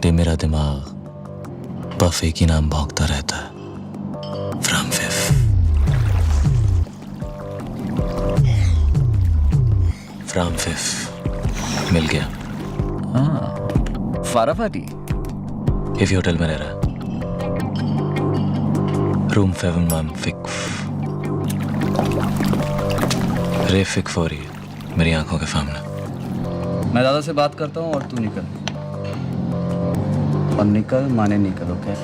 घंटे मेरा दिमाग बफे की नाम भौंकता रहता है। फ्रॉम फिफ मिल गया। हाँ, फाराफाटी। इफ होटल में रह रहा है, रूम 7 फिक रे फिक फॉर यू, मेरी आंखों के सामने। मैं दादा से बात करता हूँ और तू निकल, और निकल माने निकल, ओके?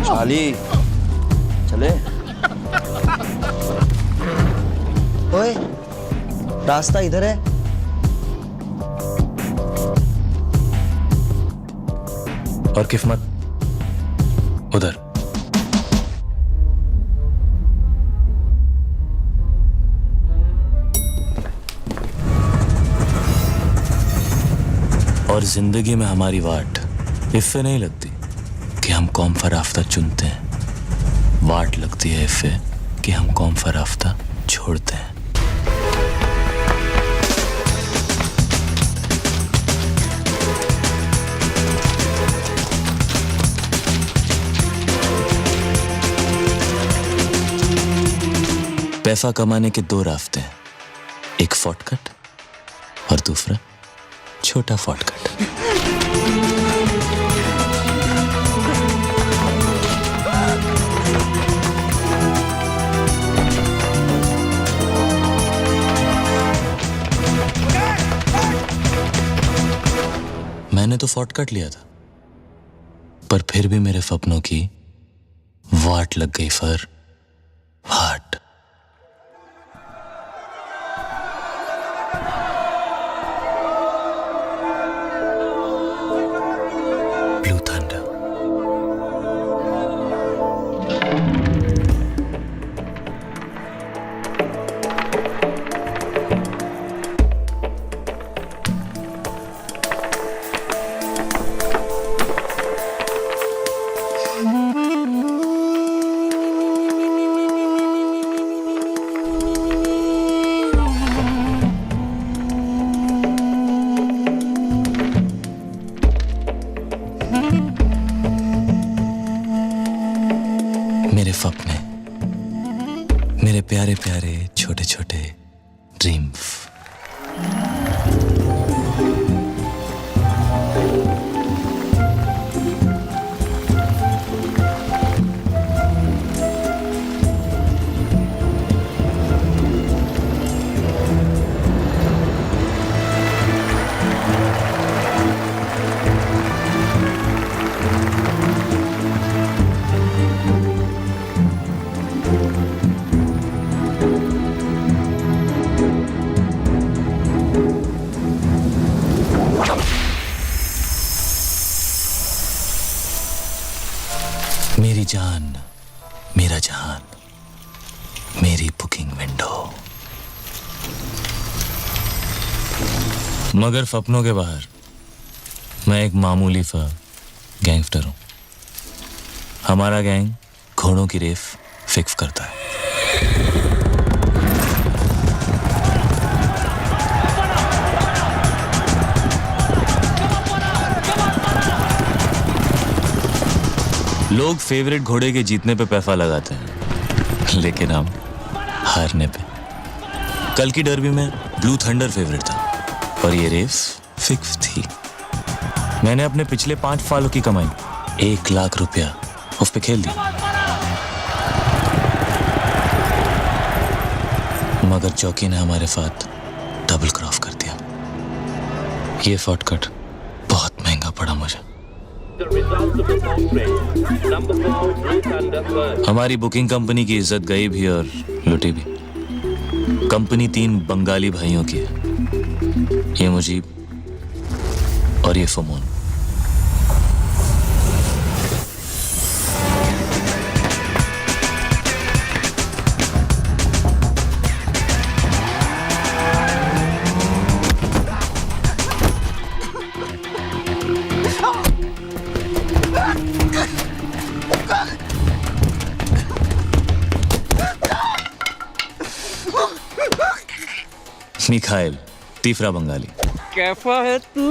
चाली चले। ओए, रास्ता इधर है। और किस्मत उधर। और जिंदगी में हमारी वाट इससे नहीं लगती कि हम कौम फराफ्ता चुनते हैं, वाट लगती है इससे कि हम कौम फराफ्ता छोड़ते हैं। पैसा कमाने के 2 रास्ते हैं, एक शॉर्टकट और दूसरा छोटा शॉर्टकट। मैंने तो शॉर्टकट लिया था, पर फिर भी मेरे सपनों की वाट लग गई फर वाट। Blue thunder. मेरे सपने, मेरे प्यारे प्यारे छोटे छोटे ड्रीम्स। मेरी जान, मेरा जहान, मेरी बुकिंग विंडो। मगर सपनों के बाहर मैं एक मामूली सा गैंगस्टर हूं। हमारा गैंग घोड़ों की रेस फिक्स करता है। लोग फेवरेट घोड़े के जीतने पे पैसा लगाते हैं, लेकिन हम हारने पे। कल की डर्बी में ब्लू थंडर फेवरेट था और ये रेस फिक्स थी। मैंने अपने पिछले 5 सालों की कमाई 1 लाख रुपया उस पे खेल दिया। मगर चौकी ने हमारे साथ डबल क्रॉस कर दिया। ये शॉर्टकट बहुत महंगा पड़ा मुझे। हमारी बुकिंग कंपनी की इज्जत गई भी और लुटी भी। कंपनी 3 बंगाली भाइयों की है, ये मुजीब और ये फमोन। मिखाइल, तीसरा बंगाली। कैफा है तू?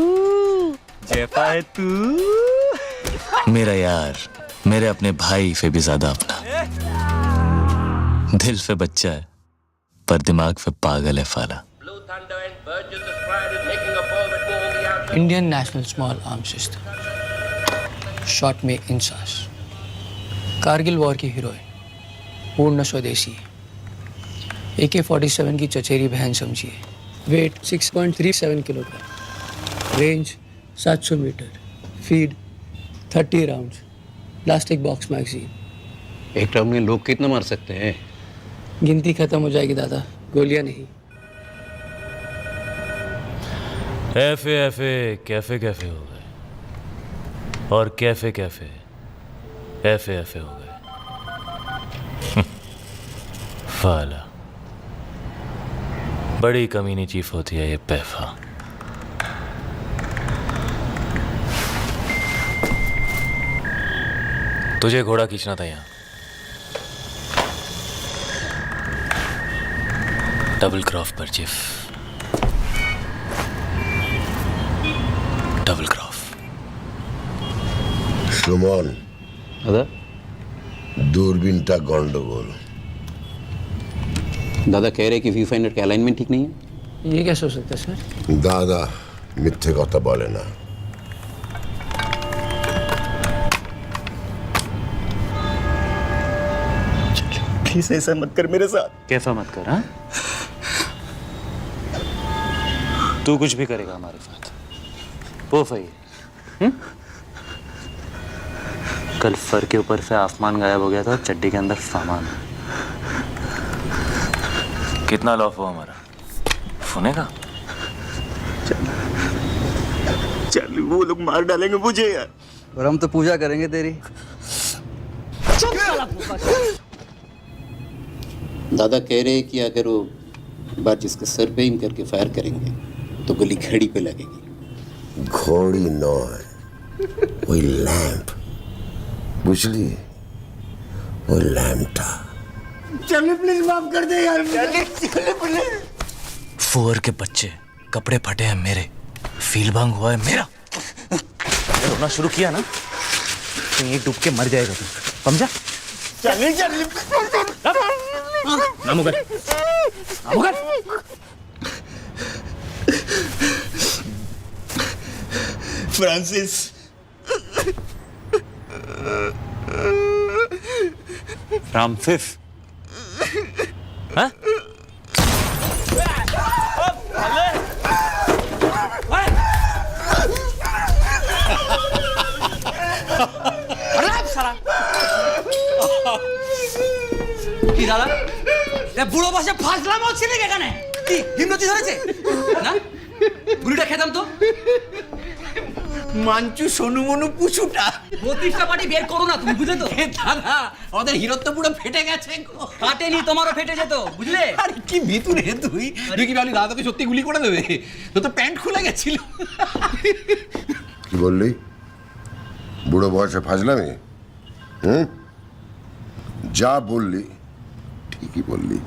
जैफा है तू? मेरा यार, मेरे अपने भाई से भी ज्यादा अपना। दिल पे बच्चा है, पर दिमाग पे पागल है फाला। Indian national small arm system, short में इंसास, कारगिल वॉर की हीरोइन, पूर्ण स्वदेशी, AK-47 की चचेरी बहन समझिए, weight 6.37 kilogram, range 700 metre, feed 30 rounds, plastic box magazine. एक राउंड में लोग कितना मार सकते हैं? गिनती खत्म हो जाएगी दादा, गोलियां नहीं। ऐफे ऐफे कैफे कैफे हो गए, और कैफे कैफे ऐफे ऐफे हो गए। फाला, बड़ी कमीनी चीफ होती है ये पैफा। तुझे घोड़ा खींचना था यहाँ, डबल क्रॉफ पर चिफ, डबल क्रॉफ। সুমন, दादा দূরবীনটা গন্ডগোল। दादा कह रहे कि व्यू फाइंडर का अलाइनमेंट ठीक नहीं है। ये कैसे हो सकता है सर? দাদা মিথ্যে কথা বলে না। प्लीज ऐसा मत कर मेरे साथ। कैसा मत कर, हाँ? तू कुछ भी करेगा हमारे साथ, वो सही है। कल सर के ऊपर से आसमान गायब हो गया था, चड्डी के अंदर सामान। कितना लॉस हुआ हमारा? सोने का? चल, वो लोग मार डालेंगे मुझे यार। और हम तो पूजा करेंगे तेरी। दादा कह रहे कि अगर वो बार जिसके सर पे एम करके फायर करेंगे तो गोली घड़ी पे लगेगी। ঘড়ি নয়, ওই ল্যাম্প, বুঝলি? ওই ল্যাম্পটা। फुअर के बच्चे, कपड़े फटे हैं मेरे, फील भंग हुआ है मेरा। रोना शुरू किया ना, तो ये डूब के मर जाएगा तू, समझा? नामुगर, नामुगर। फ्रांसिस, फ्रांसिस, हाँ? কি দাদা, বুড়ো বসে ফাজলাম হচ্ছে নাকি এখানে? কি হিমনতি ধরেছে না? গুলিটা খেতাম তো। মাঞ্চু সোনু মনু পুচুটা 32টা পার্টি বের করো না তুমি, বুঝলে তো? দাদা ওদের হিরো তো পুরো ফেটে গেছে গো। কাটেনি, তোমারও ফেটে যেত, বুঝলে? আরে কি ভিতু রে তুই কি ভাবলি দাদাকে সত্যি গুলি করে দেবে? তো তো প্যান্ট খুলে গেছিল। কি বললি? বুড়ো বয়সে ফাজলামি? যা বললি ঠিকই বললি।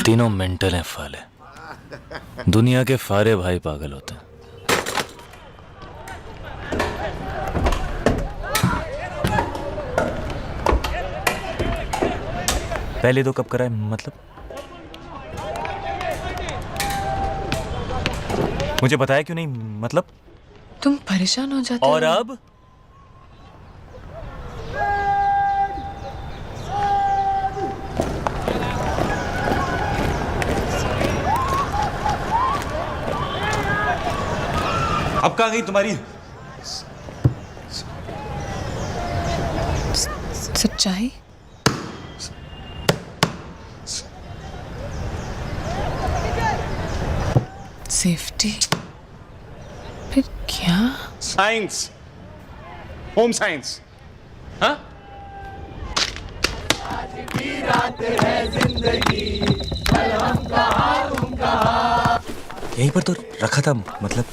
तीनों मेंटल हैं फाले, दुनिया के सारे भाई पागल होते हैं। पहले तो कब कराए, मतलब? मुझे बताया क्यों नहीं, मतलब? तुम परेशान हो जाते और हो। अब अब कहाँ गई तुम्हारी सच्चाई? सेफ्टी? फिर क्या? Science, home science. हाँ? यहीं पर तो रखा था, मतलब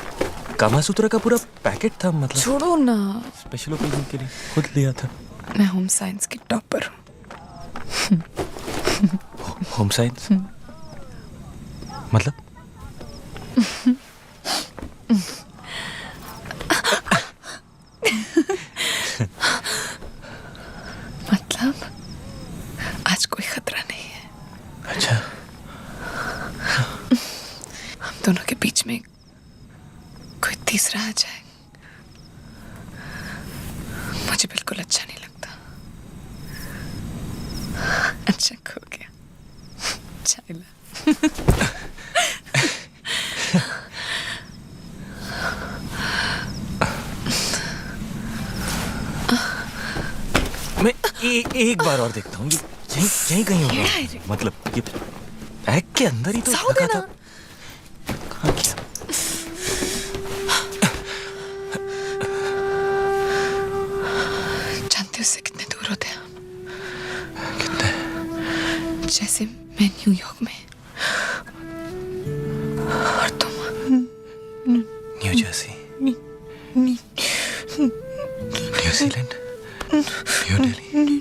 कामासूत्र का पूरा पैकेट था, मतलब छोड़ो ना, स्पेशल ओकेजन के लिए खुद लिया था। मैं होम साइंस की टॉपर हूँ। होम साइंस मतलब मतलब आज कोई खतरा नहीं है। अच्छा, हम दोनों के बीच में कोई तीसरा आ जाए मुझे बिल्कुल अच्छा नहीं लगता। अच्छा हो गया चाइला। मैं एक बार और देखता हूँ, यहीं यहीं कहीं होगा। मतलब ये बैग के अंदर ही तो रखा था। कहाँ किया? जानते हो उससे कितने दूर होते हैं हम? कितने? जैसे मैं न्यूयॉर्क में और तुम new Jersey, New Zealand, new Delhi,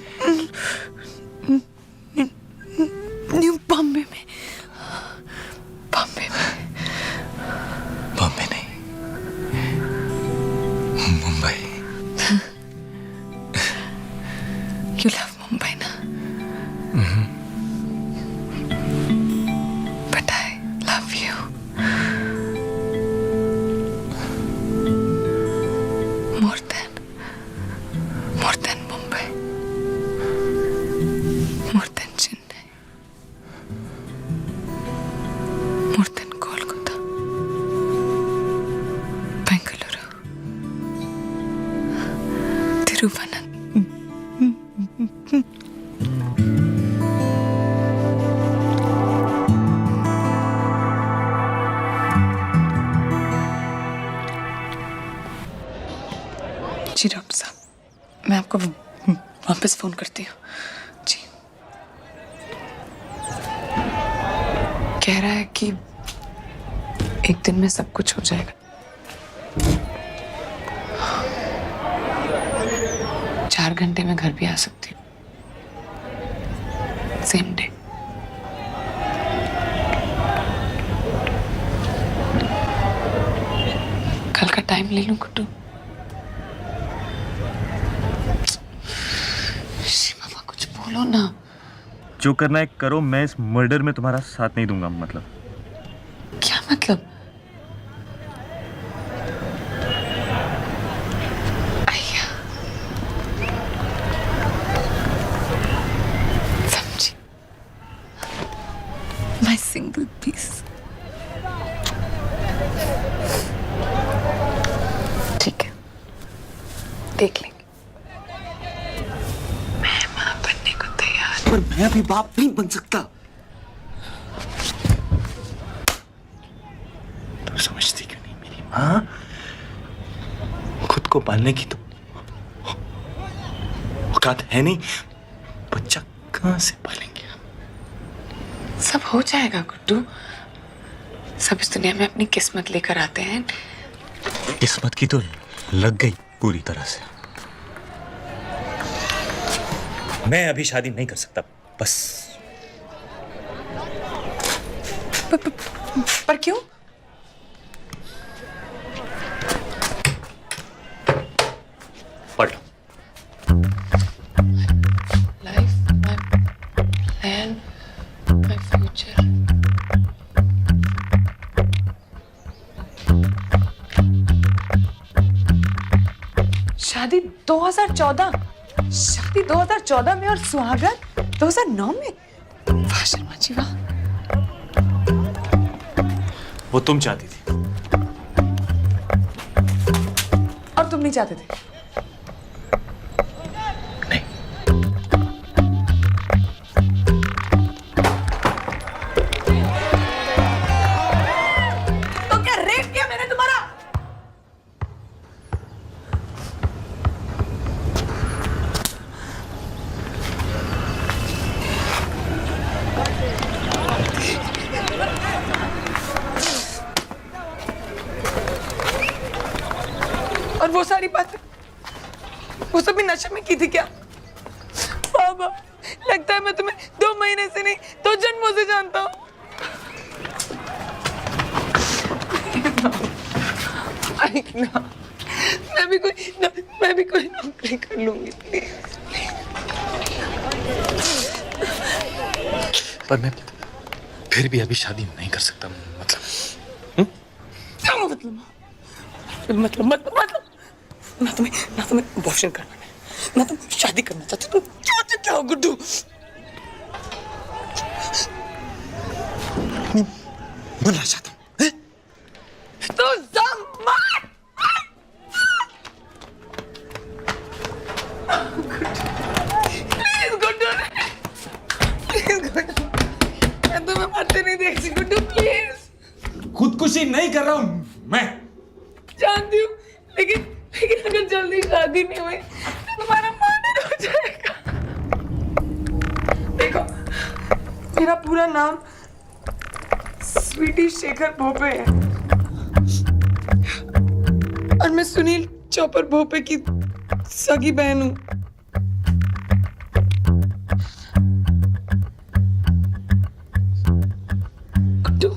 new Bombay में। बॉम्बे में बॉम्बे नहीं, मुंबई। यू लव मुंबई ना? But I love you. More than Mumbai, more than Chennai, more than Kolkata, Bengaluru, Thiruvananthapuram. जी डॉक्टर साहब, मैं आपको वापस फोन करती हूँ। जी कह रहा है कि एक दिन में सब कुछ हो जाएगा। 4 घंटे में घर भी आ सकती हूँ, सेम डे। कल का टाइम ले लूं कुट्टू? मामा कुछ बोलो ना। जो करना है करो, मैं इस मर्डर में तुम्हारा साथ नहीं दूंगा। मतलब क्या मतलब? आइया समझी, माय सिंगल पीस। ठीक है, देख लेंगे। मैं मां बनने को तैयार। पर मैं अभी बाप नहीं बन सकता। तुम समझती क्यों नहीं? मेरी माँ खुद को पालने की तो औकात है नहीं, बच्चा कहाँ से पालेंगे हम? सब हो जाएगा गुड्डू, सब इस दुनिया में अपनी किस्मत लेकर आते हैं। किस्मत की तो लग गई पूरी तरह से। मैं अभी शादी नहीं कर सकता, बस। पर क्यों? पढ़ लो। Life, my plan, my future. शादी 2014, शादी 2014 में और सुहागन 2009 में। वाह शर्मा जी वाह। वो तुम चाहती थी और तुम नहीं चाहते थे? नहीं। तो क्या रेप किया मैंने तुम्हारा? और वो सारी बातें वो सब भी नशे में की थी क्या? बाबा लगता है है मैं तुम्हें 2 महीने से नहीं 2 जन्मों से जानता हूँ। मैं भी कोई नौकरी कर लूंगी प्लीज। पर मैं फिर भी अभी शादी नहीं कर सकता, मतलब ना तुम्हें अबॉर्शन करना है, ना तुम शादी करना चाहते, तुम चाहते क्या हो गुड्डू? मरना चाहता हूँ। तो सब मार। प्लीज गुड्डू, प्लीज गुड्डू, मैं तुम्हें मरते नहीं देखती गुड्डू, प्लीज। खुदकुशी नहीं कर रहा हूँ मैं। जानती हूँ, लेकिन अगर जल्दी शादी नहीं हुई तो तुम्हारा मर्डर हो जाएगा। देखो, मेरा पूरा नाम स्वीटी शेखर भोपे है और मैं सुनील चौपर भोपे की सगी बहन हूँ। गुड्डू,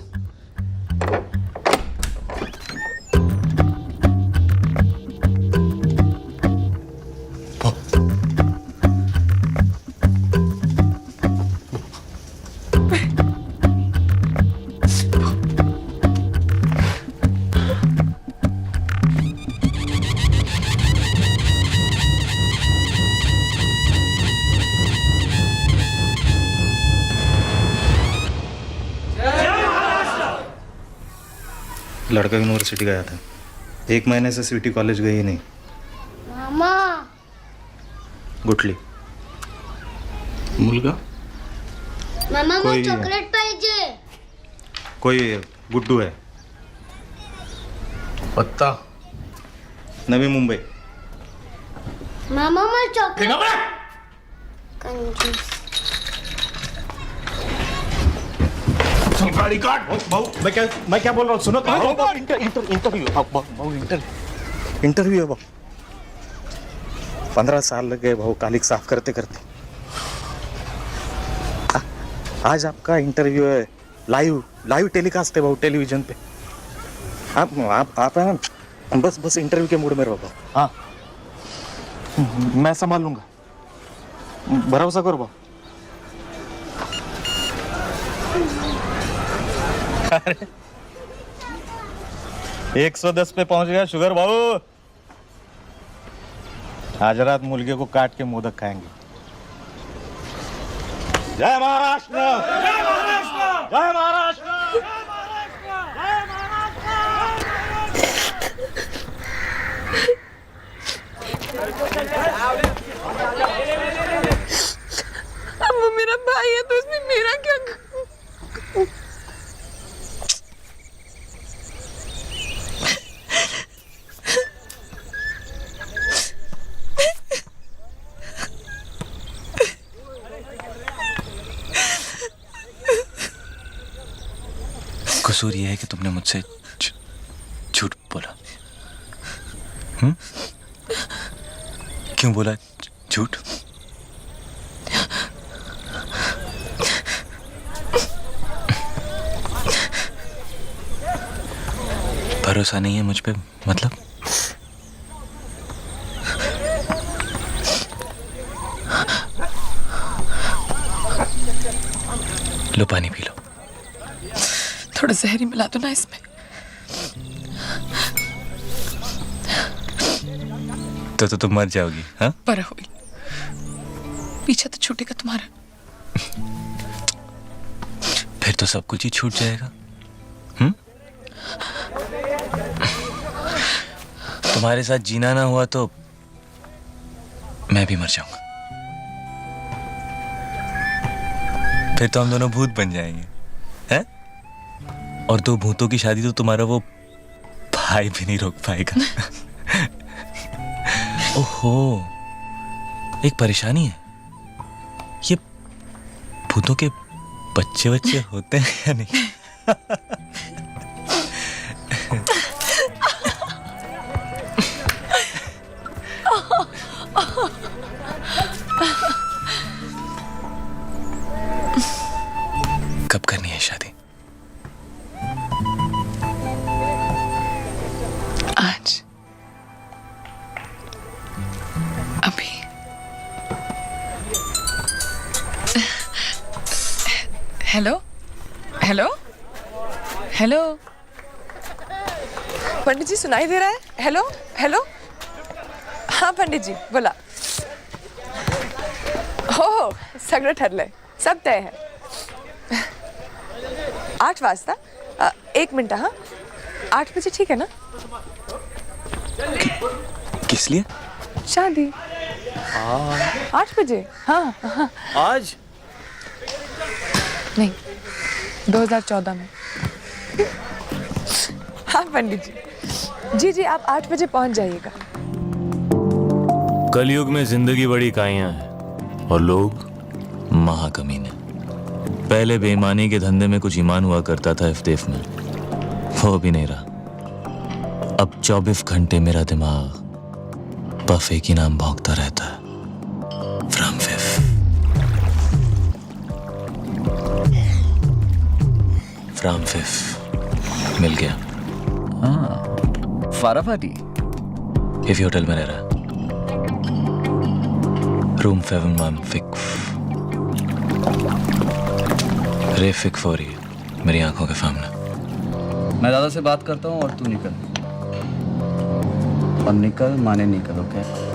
लड़का यूनिवर्सिटी गया था, 1 महीने से स्वीटी कॉलेज गई नहीं। मामा गुटली मुलगा मामा कोई- मला चॉकलेट पाहिजे। कोई गुड्डू है, पत्ता नवी मुंबई। मामा मला चॉकलेट। कंजूस। गाड़ी काट। मैं क्या बोल रहा हूँ सुनो तो। इंटरव्यू है भाऊ। 15 साल लग गए भाऊ कालिक साफ करते करते। आज आपका इंटरव्यू है, लाइव टेलीकास्ट है भाऊ टेलीविजन पे। आप है ना, बस इंटरव्यू के मूड में रहो भाऊ। हाँ, मैं संभाल लूंगा, भरोसा करो भाऊ। 110 पे पहुंच गया शुगर बाबू। आज रात मुर्गे को काट के मोदक खाएंगे। जय महाराष्ट्र, जय महाराष्ट्र, जय महाराष्ट्र। अब वो मेरा भाई है तो इसमें मेरा क्या? कसूर यह है कि तुमने मुझसे झूठ बोला। क्यों बोला झूठ? भरोसा नहीं है मुझ पे, मतलब? लो पानी पी लो। थोड़ा जहरी मिला दो ना इसमें। तो तुम मर जाओगी। हाँ, पर हुई पीछा तो छूटेगा तुम्हारा। फिर तो सब कुछ ही छूट जाएगा। तुम्हारे साथ जीना ना हुआ तो मैं भी मर जाऊंगा। फिर तो हम दोनों भूत बन जाएंगे, हैं? और 2 भूतों की शादी तो तुम्हारा वो भाई भी नहीं रोक पाएगा। ओहो, एक परेशानी है। ये भूतों के बच्चे होते हैं या नहीं? हेलो हेलो हेलो पंडित जी सुनाई दे रहा है? हेलो हेलो हाँ पंडित जी बोला. हो सगळं ठरलंय, सब तय है. 8 वाजता 1 मिनट. हाँ 8 बजे ठीक है ना? किस लिए? शादी 8 बजे. हाँ हाँ आज नहीं 2014 में. हाँ पंडित जी जी आप 8 बजे पहुंच जाइएगा. कलयुग में जिंदगी बड़ी काइयां है और लोग महाकमीने. पहले बेईमानी के धंधे में कुछ ईमान हुआ करता था इफ्तेफ में, वो भी नहीं रहा. अब 24 घंटे मेरा दिमाग बफे की नाम भौंकता रहता है. फ्रॉम फिफ फ्रॉम फिफ मिल गया. हाँ फाराफाटी. इफ होटल में रह रहा है. रूम 715 रेफिक फॉर यू, मेरी आंखों के सामने. मैं दादा से बात करता हूँ और तू निकल. और निकल माने निकल. ओके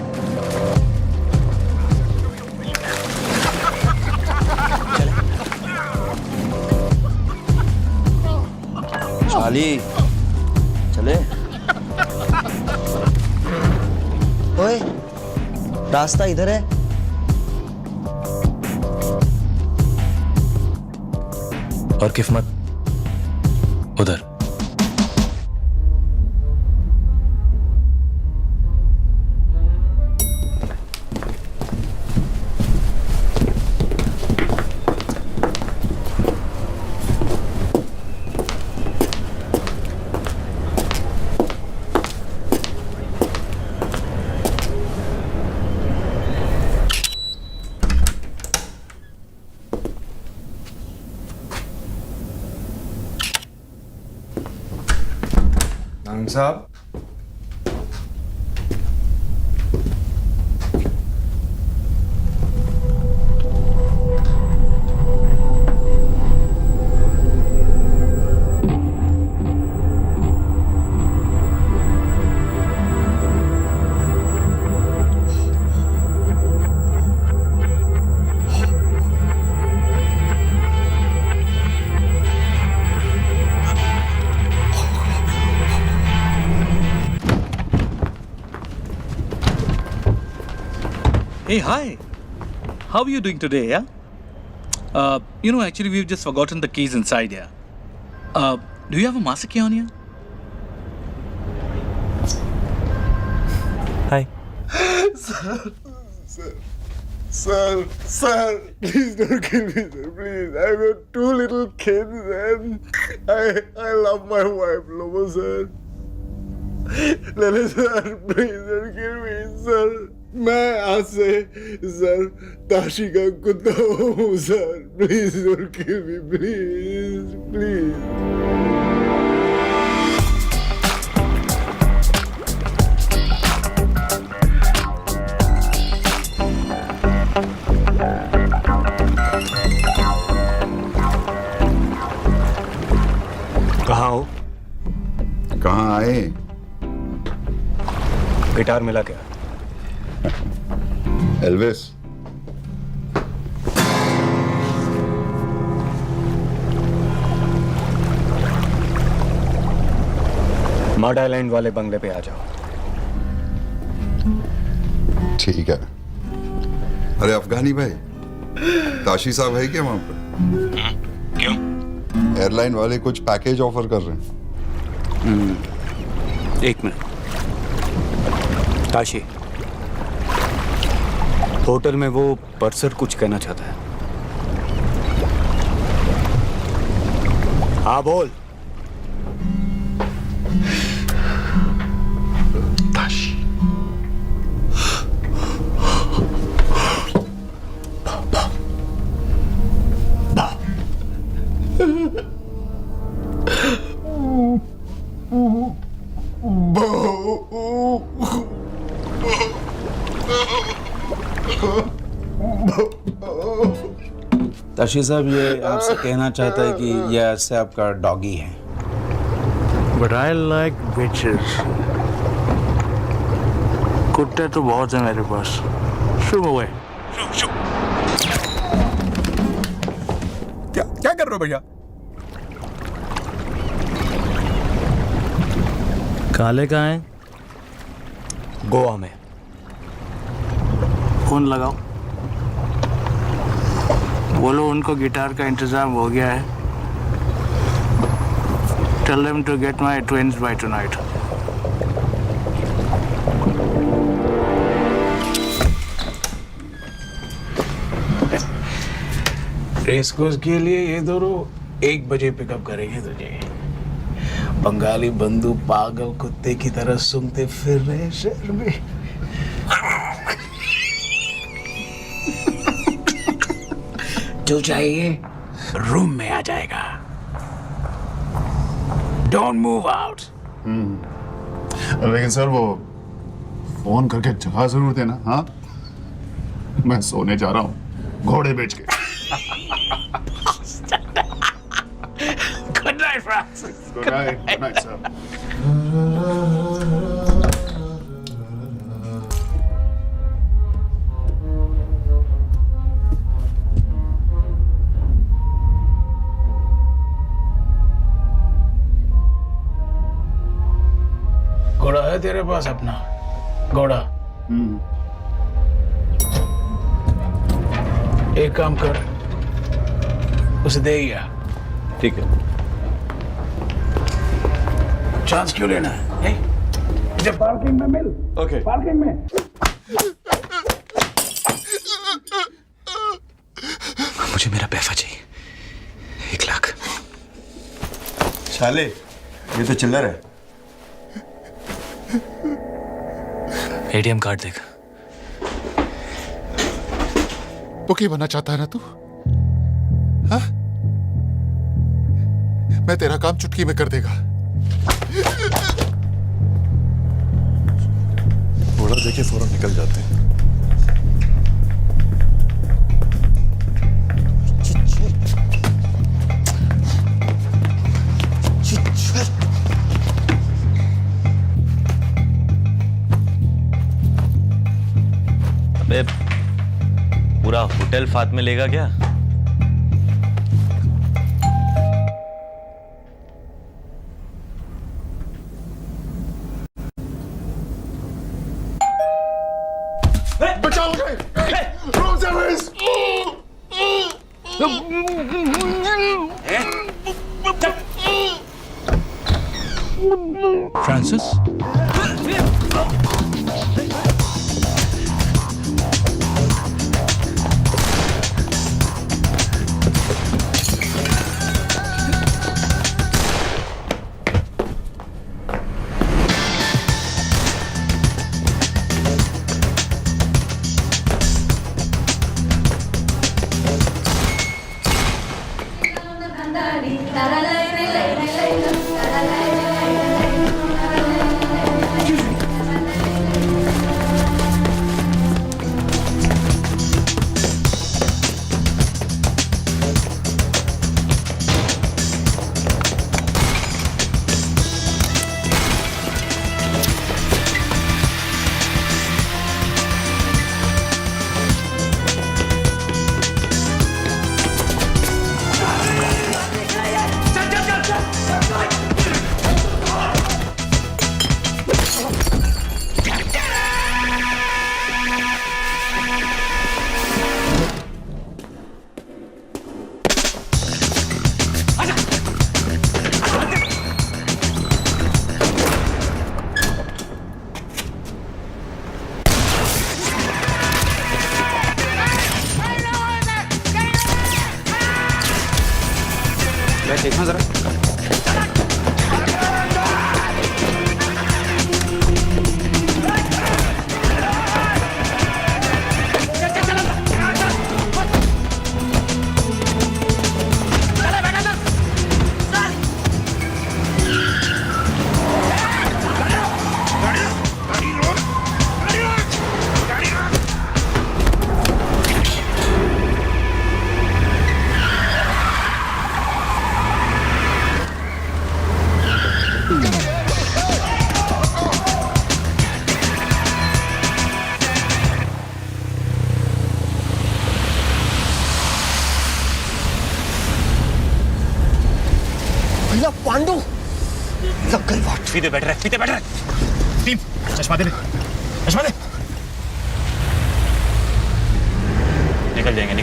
चाली चले. ओए रास्ता इधर है. और किस्मत उधर. साहब Hey, hi. How are you doing today, yeah? Actually, we've just forgotten the keys inside here. Do you have a master key on you? Hi. Sir, please don't kill me, sir. Please, I've got 2 little kids and I love my wife, Lobo, sir. Lele, sir, please don't kill me, sir. मैं आज से sir Tashi का कुत्ता हूँ sir. Please don't kill me, please please. कहाँ हो? कहाँ आए? गिटार मिला क्या? एल्विस. मड आइलैंड वाले बंगले पे आ जाओ. ठीक है. अरे अफगानी भाई, ताशी साहब है क्या वहां पर? क्यों? एयरलाइन वाले कुछ पैकेज ऑफर कर रहे हैं. 1 मिनट. ताशी, होटल में वो पर्सर कुछ कहना चाहता है. हाँ बोल. ताशी. ताशी साहब ये आपसे कहना चाहता है कि ये ऐसे आपका डॉगी है। But I like bitches. कुत्ते तो बहुत है मेरे पास। शू हुए। क्या कर रहे हो भैया? काले कहाँ हैं? गोवा में। फोन लगाओ, बोलो उनको गिटार का इंतजाम हो गया है। Tell them to get my twins by tonight. Race course के लिए ये दोनों 1 बजे पिकअप करेंगे तुझे। बंगाली बंधु पागल कुत्ते की तरह सूंघते फिर रहे शहर में। जो चाहिए रूम में आ जाएगा। Don't move out. लेकिन सर वो फोन करके जगह जरूर देना। हाँ, मैं सोने जा रहा हूँ घोड़े बेच के। Good night, Francis. Good night, sir. घोड़ा है तेरे पास अपना? घोड़ा? एक काम कर, उसे दे ही आ। ठीक है। चांस क्यों लेना है? मुझे पार्किंग में मिल। ओके। पार्किंग में। मुझे मेरा पैसा चाहिए, 1 लाख। साले ये तो चिल्लर है। एटीएम कार्ड देख। बुकी बनना चाहता है ना तू? हाँ? मैं तेरा काम चुटकी में कर देगा। घोड़ा देखे फौरन निकल जाते हैं। अबे पूरा होटल फात में लेगा क्या? बचाओ मुझे! Room service! फ्रांसिस? देखना जरा। साला पांडु लग गई बात। फीते बैठ रहे टीम चश्मा दे निकल जाएंगे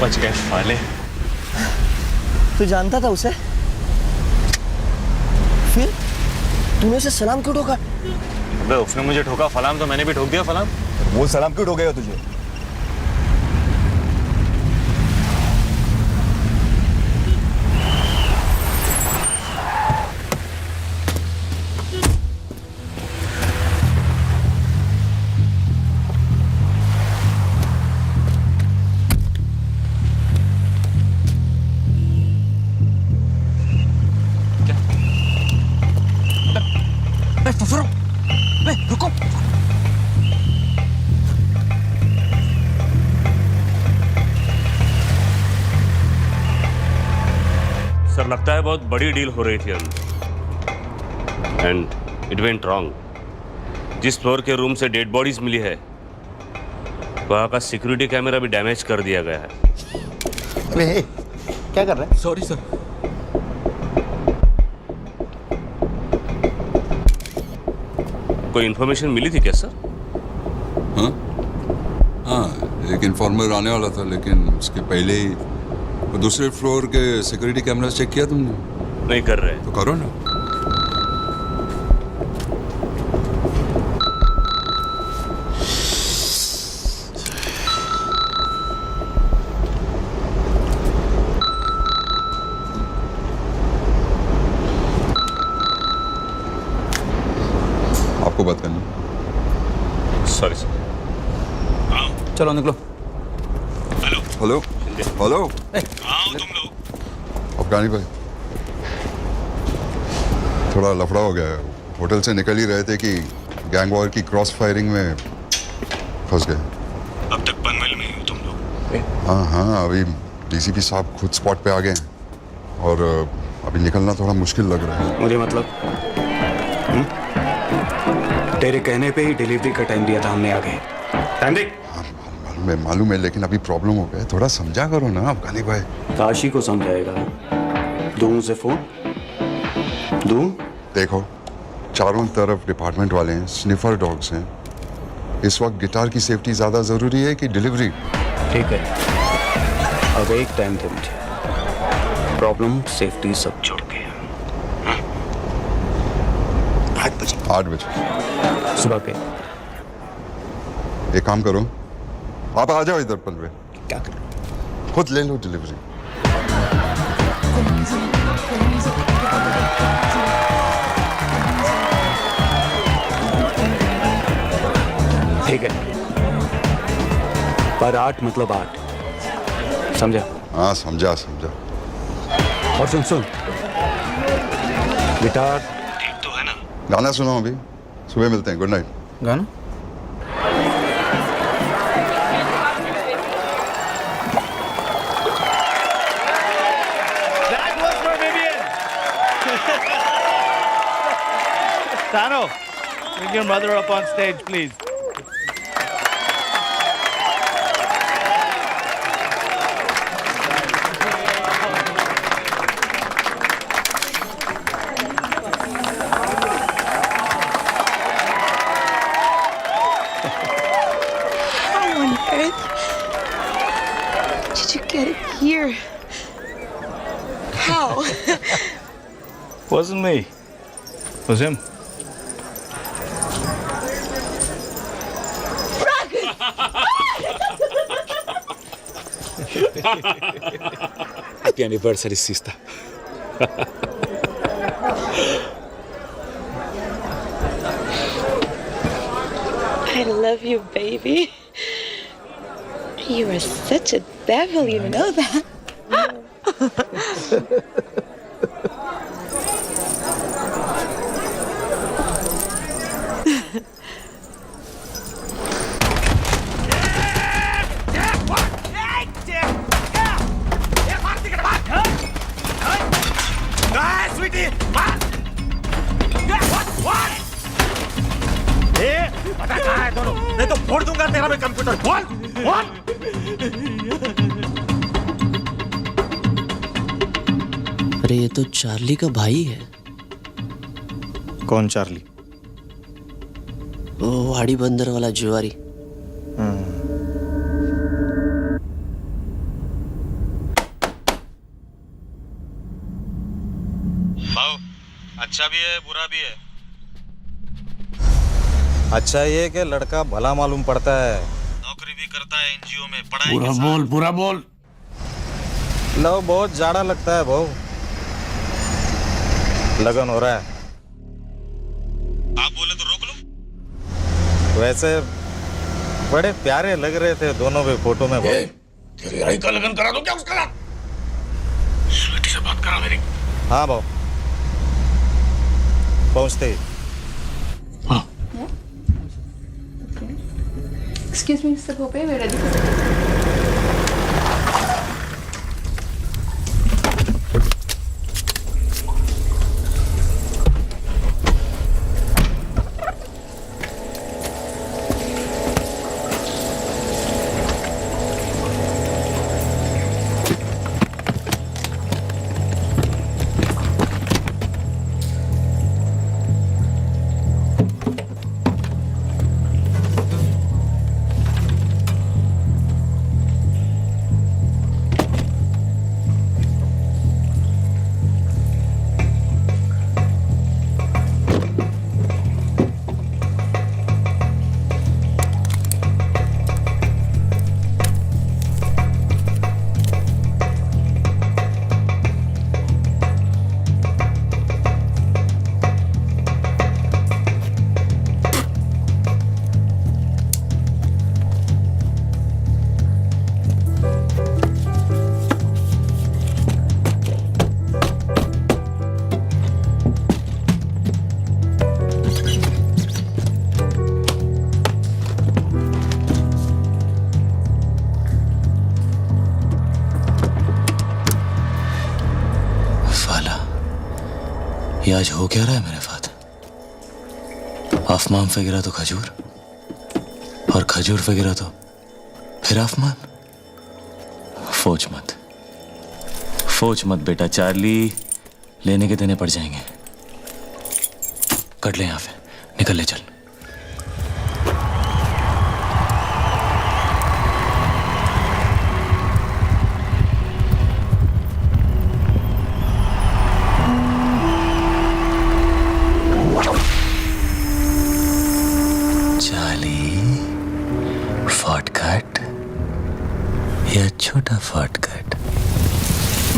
बच गए फाले। तू जानता था उसे? फिर तूने उसे सलाम क्यों ठोका? अबे उसने मुझे ठोका फलाम तो मैंने भी ठोक दिया फलाम। वो सलाम क्यों ठोकेगा तुझे? रुको। सर लगता है बहुत बड़ी डील हो रही थी अभी एंड इट वेंट रॉन्ग। जिस फ्लोर के रूम से डेड बॉडीज मिली है वहां का सिक्योरिटी कैमरा भी डैमेज कर दिया गया है। अरे क्या कर रहा है? Sorry sir. कोई इन्फॉर्मेशन मिली थी क्या सर? हाँ, एक इन्फॉर्मर आने वाला था, लेकिन उसके पहले ही वो दूसरे फ्लोर के सिक्योरिटी कैमरा चेक किया तुमने? नहीं कर रहे। तो करो ना। आपको बात करनी। Sorry sir. चलो निकलो। हेलो तुम लोग अफगानी भाई, थोड़ा लफड़ा हो गया है। होटल से निकल ही रहे थे कि गैंग वॉर की क्रॉस फायरिंग में फंस गए। अब तक पनवेल में ही हो तुम लोग? हाँ, अभी डीसीपी साहब खुद स्पॉट पे आ गए हैं और अभी निकलना थोड़ा मुश्किल लग रहा है। मुझे मतलब तेरे कहने पे ही डिलीवरी का टाइम दिया था हमने। आगे टाइम देख। मालूम है, लेकिन अभी प्रॉब्लम हो गया। थोड़ा समझा करो ना अफगानी भाई। काशी को समझाएगा। दूं से फोन दूं? देखो, चारों तरफ डिपार्टमेंट वाले हैं, स्निफर डॉग्स हैं। इस वक्त गिटार की सेफ्टी ज्यादा जरूरी है कि डिलीवरी? ठीक है, अब एक टाइम थे मुझे। प्रॉब्लम सेफ्टी सब छोड़ के 8 बजे सुबह के। एक काम करो, आप आ जाओ इधर पनवेल। क्या करें? खुद ले लो डिलीवरी। ठीक है, पर 8 मतलब 8, समझा? हाँ, समझा। और सुन गिटार ठीक तो है ना? गाना सुनाओ, अभी सुबह मिलते हैं। Good night. गाना? Tano, bring your mother up on stage, please. How on earth did you get it here? How? Wasn't me. It was him. Happy anniversary, sister. I love you, baby. You are such a devil, you know that? पता कहाँ है दोनों? नहीं तो फोड़ दूंगा तेरा मैं कंप्यूटर। बोल बोल। अरे ये तो चार्ली का भाई है। कौन चार्ली? वो वाड़ी बंदर वाला जुआरी। भाव अच्छा भी है बुरा भी है। अच्छा ये कि लड़का भला मालूम पड़ता है, नौकरी भी करता है एनजीओ में, पढ़ाई पूरा बोल पूरा बोल। लव बहुत जाड़ा लगता है भाव। लगन हो रहा है, आप बोले तो रोक लो। वैसे बड़े प्यारे लग रहे थे दोनों भी फोटो में भाव। तेरी आई का लगन करा दो क्या उसका साथ? बेटी से बात करा मेरी। हाँ भाव पहुंचते ही। Excuse me, Mr. Pope, we're ready for ये आज हो क्या रहा है मेरे साथ? आसमान वगैरह तो खजूर, और खजूर वगैरह तो फिर आसमान। फोच मत बेटा, चार्ली लेने के देने पड़ जाएंगे। कट ले यहाँ से, निकल ले चल। शॉर्टकट या छोटा शॉर्टकट?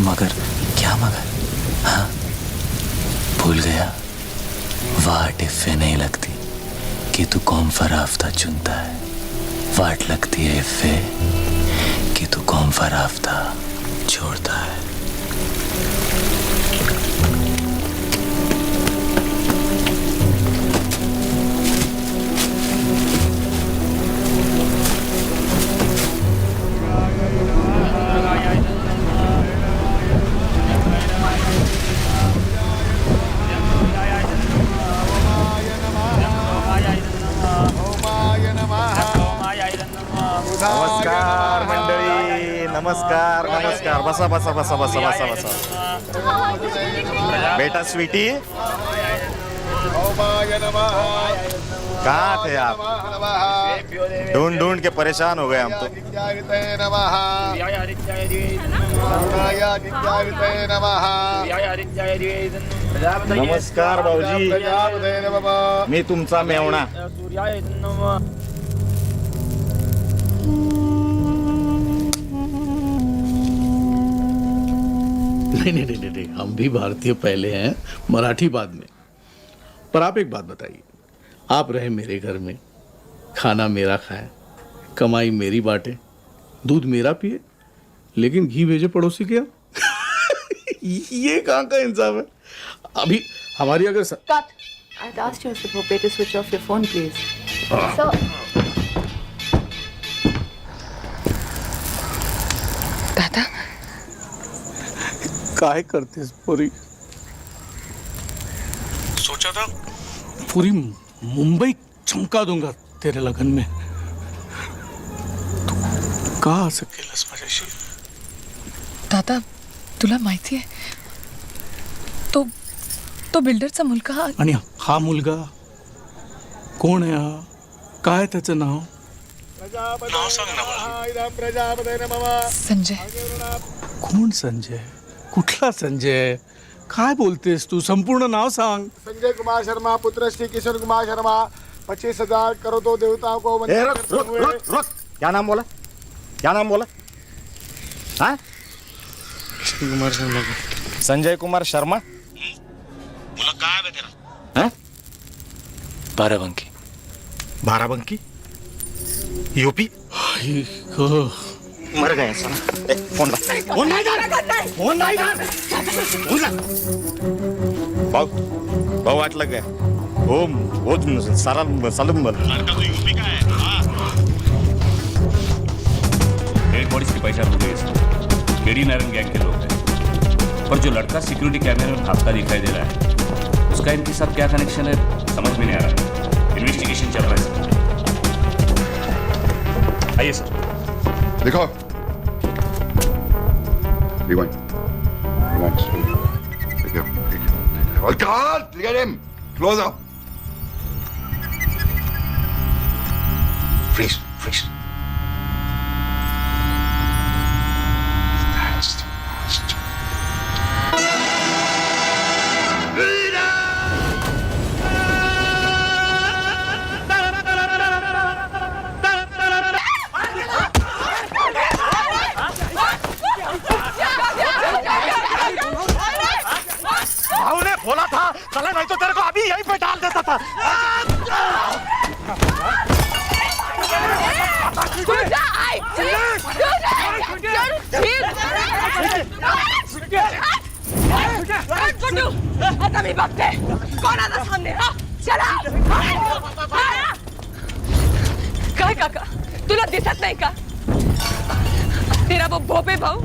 मगर क्या मगर? हाँ भूल गया, वाट इफ़े नहीं लगती कि तू कौन सा रास्ता चुनता है, वाट लगती है इफ़े कि तू कौन सा रास्ता छोड़ता है। नमस्कार मंडळी, नमस्कार नमस्कार। बसा बसा बसा बसा बसा बसा। बेटा स्वीटी, कहाँ थे आप? ढूंढ ढूंढ के परेशान हो गए हम तो। नमस्कार भाऊजी, मी तुमचा मेवणा। नहीं, हम भी भारतीय पहले हैं, मराठी बाद में। पर आप एक बात बताइए, आप रहे मेरे घर में, खाना मेरा खाए, कमाई मेरी बांटे, दूध मेरा पिए, लेकिन घी भेजे पड़ोसी के यहाँ। ये कहाँ का इंसाफ है? अभी हमारी अगर Cut. I'd asked you, Mr. Pope, to switch off your phone, please. So, दादा, काय करतेस पूरी? सोचा था पूरी मुंबई चमका दूंगा तेरे लगन में। का असं केलंस माझ्याशी? दादा तुला माहिती आहे तो बिल्डरचा मुलगा आणि हा मुलगा कोण आहे? हा काय त्याचं नाव? नाव सांग ना मला. संजय. कोण संजय? कुठला संजय? काय बोलतेस तू? संपूर्ण नाव सांग. संजय कुमार शर्मा, पुत्र श्री किशन कुमार शर्मा, 25,000 करोड़ों देवताओं को वंदित करते हुए। क्या नाम बोला? क्या नाम बोला? हाँ? कुमार शर्मा. संजय कुमार शर्मा. मुला काय आहे तेरा? हाँ? बाराबंकी. बाराबंकी यूपी. मर गया साला. फोन ला. फोन नहीं कर. फोन नहीं कर. फोन ला. भाऊ वाटलं काय? वो सारा सालम लड़का तो यूपी का है. हाँ. डेड बॉडीज की पहचान हो गई है. गेडी नारायण गैंग के लोग हैं. पर जो लड़का सिक्योरिटी कैमरे में भागता दिखाई दे रहा है, उसका इनके साथ क्या कनेक्शन है समझ में नहीं आ रहा. इन्वेस्टिगेशन चल रहा है सर. आइए सर. दिखाओ. Rewind. Take it. Oh God! Look at him. Close up. Freeze. Freeze. भाऊ ने बोला था चला नहीं तो तेरे को अभी यहीं पे डाल देता था. आता मी बघते कोण आता सामने. चला. काय काका तुला दिसत नहीं का? तेरा वो भोपे भाऊ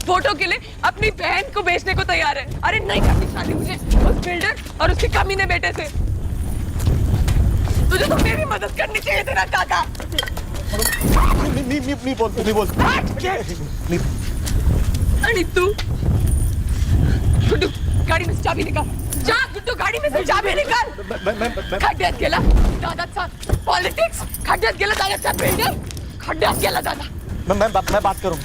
फोटो के लिए अपनी बहन को बेचने को तैयार है. अरे नहीं करनी शादी मुझे उस बिल्डर और उसके कमीने बेटे से. तुझे तो मेरी मदद करनी चाहिए तेरा काका. नहीं बोल. आणि तू गुड्डू गाडी में से चाबी निकाल. जा गुड्डू गाडी में से चाबी निकाल. खड्ड्यात गेला दादाचा पॉलिटिक्स. खड्ड्यात गेला दादाचा बिल्डर. खड्ड्यात गेला दादा. मैं बात करूं.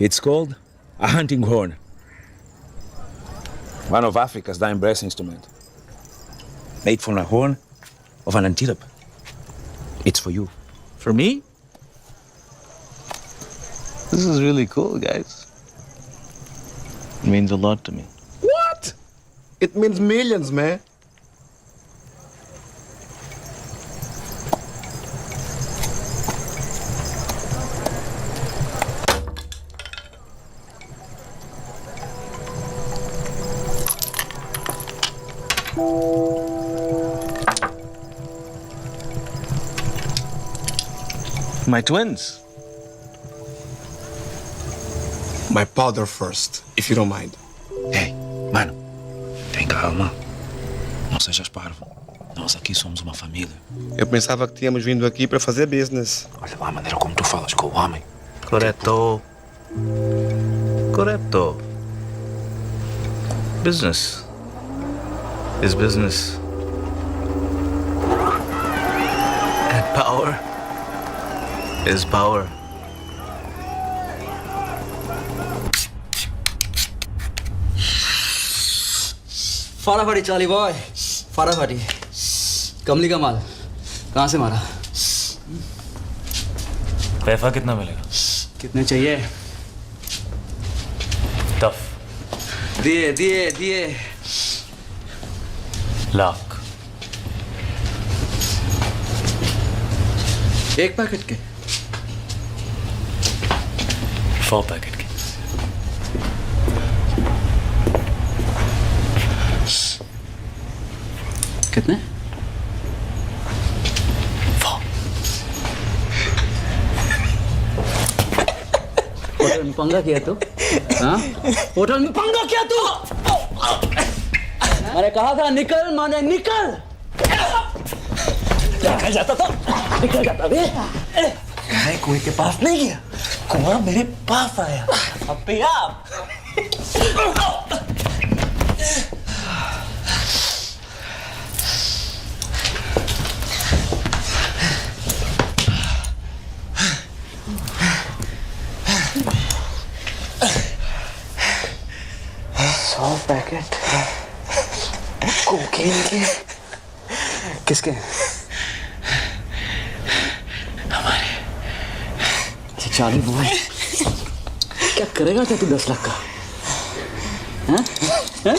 It's called a hunting horn. One of Africa's dying brass instruments. Made from a horn of an antelope. It's for you. For me? This is really cool, guys. It means a lot to me. What? It means millions, man. My twins. My father first, if you don't mind. Hey, mano, tem calma. Não sejas parvo. Nós aqui somos uma família. Eu pensava que tínhamos vindo aqui para fazer business. Olha lá a maneira como tu falas com o homem. Correto. Correto. Business is business. And power is power. फटाफटी चाली boy. फटाफटी. कमली का माल कहाँ से मारा? पैसा कितना मिलेगा? कितने चाहिए? टफ. दिए दिए दिए. लाख. एक पैकेट के? 4 पैकेट के. कितने? में पंगा किया तो? हाँ? होटल में पंगा किया तू? मैंने कहा था निकल, माने निकल। निकल जाता था, निकल जाता बे। मैं कुएं के पास नहीं गया, कुआं मेरे पास आया अपने आप। पैकेट कोकीन के। किसके? हमारे। ये चालू बॉय क्या करेगा क्या तू 10 लाख का? हाँ? हाँ?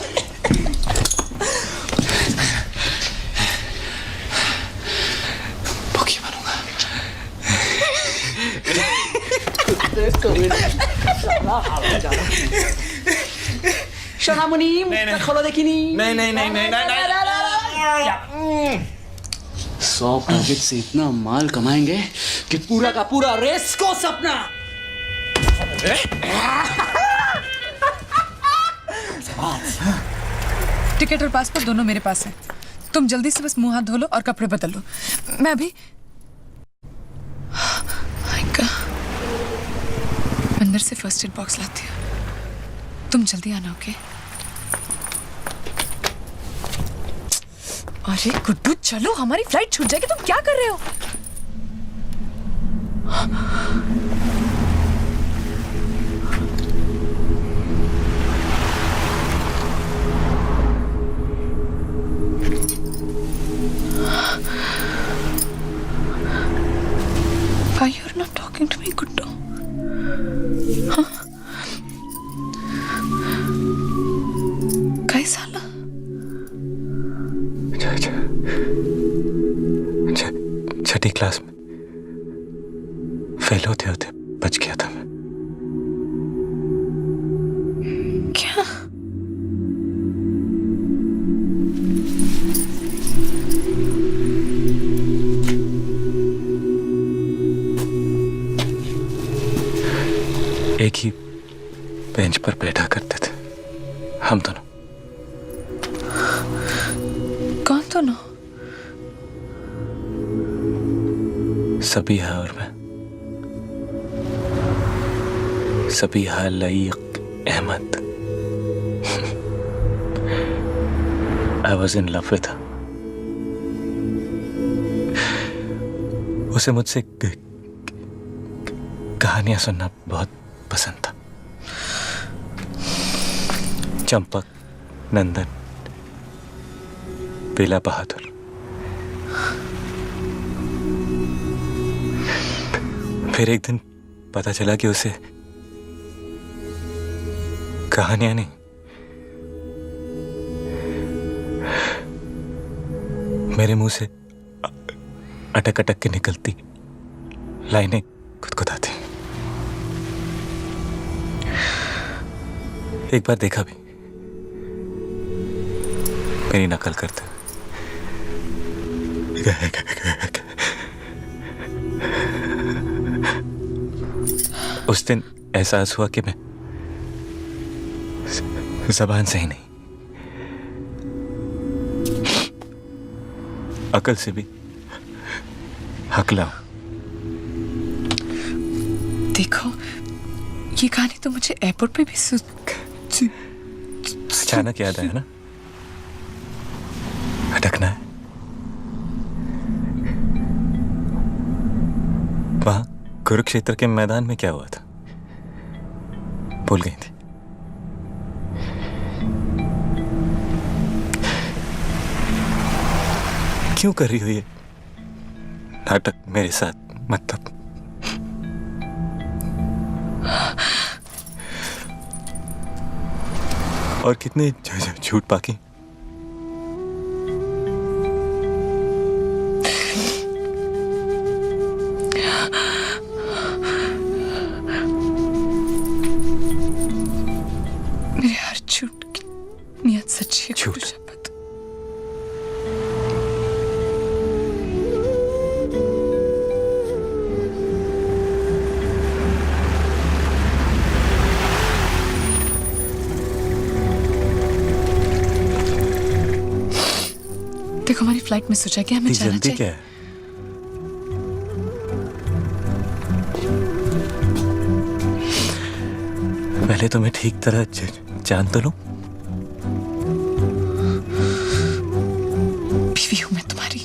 भूखी बनूंगा। शोना मुनीम, खोलो देखी नहीं। नहीं। 100 पैकेट से इतना माल कमाएंगे कि पूरा का पूरा रेस को सपना। टिकट और पासपोर्ट दोनों मेरे पास है। तुम जल्दी से बस मुंह हाथ धो लो और कपड़े बदल लो। मैं अभी अंदर से फर्स्ट एड बॉक्स लाती हूँ। तुम जल्दी आना, ओके? अरे गुड्डू चलो, हमारी फ्लाइट छूट जाएगी। तुम क्या कर रहे हो? Why you're not talking to me, Guddu? Huh? कैसा हाल? छठी क्लास में फेल होते होते बच गया था मैं। क्या? एक ही बेंच पर बैठा करते थे हम दोनों। कौन दोनों? सबीहा और मैं। Sabiha Laeeq Ahmad. I was in love with her. उसे मुझसे कहानियां सुनना बहुत पसंद था। चंपक, नंदन, बेला बहादुर। फिर एक दिन पता चला कि उसे कहानियां नहीं, मेरे मुंह से अटक अटक के निकलती लाइनें खुदखुदाती। एक बार देखा भी, मेरी नकल करते। उस दिन एहसास हुआ कि मैं ज़बान से ही नहीं, अकल से भी हकला हूं। देखो, ये कहानी तो मुझे एयरपोर्ट पे भी अचानक याद आया ना, अटकना है। वहां कुरुक्षेत्र के मैदान में क्या हुआ था भूल गई थी। क्यों कर रही हो ये नाटक मेरे साथ? मतलब और कितने झूठ बाकी। मेरे हर झूठ की नियत सच्ची है। झूठ देखो हमारी फ्लाइट मिस हो जाएगी, हमें जाना जल्दी चाहिए। क्या है? पहले तो मैं ठीक तरह जान तो लूं। बीवी हूं मैं तुम्हारी।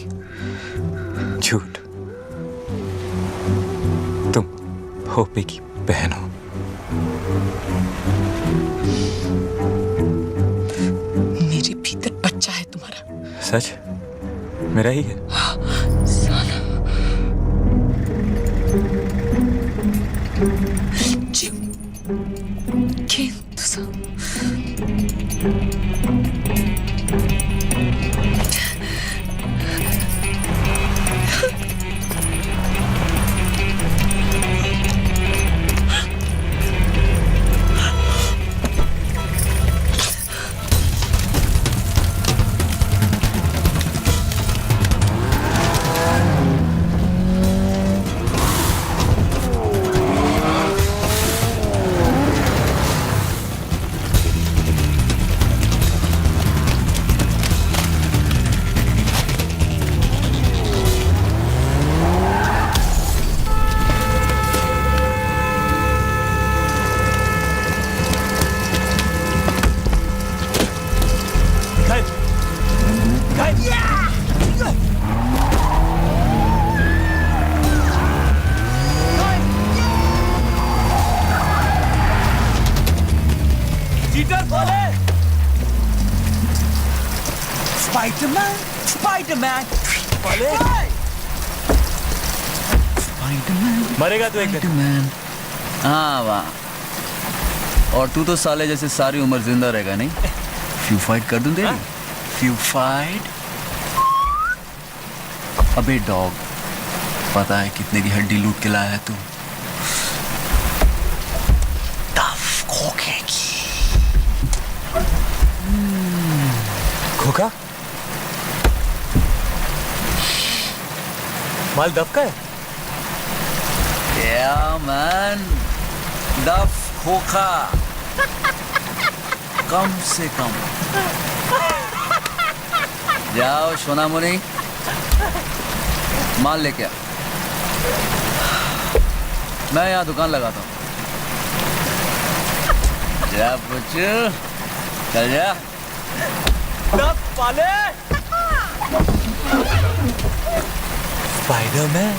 झूठ। तुम होपे की बहन हो। मेरे भीतर बच्चा है तुम्हारा। सच? मेरा ही है। साला। जीव खेल तुझा। मरेगा तो एक दिन। हाँ वाह। और तू तो साले जैसे सारी उम्र जिंदा रहेगा नहीं। फ्यू फाइट कर दूं तेरी? Few fight. अबे डॉग, पता है कितने की हड्डी लूट के लाया है तू? टफ खोखे की। खोखा? माल दब का है? Yeah, man. डफ खोखा कम से कम। जाओ सोना मुनी, माल लेके आ। मैं यहाँ दुकान लगाता हूँ। जा पुच्चू, चल जा। डफ वाले। Spiderman,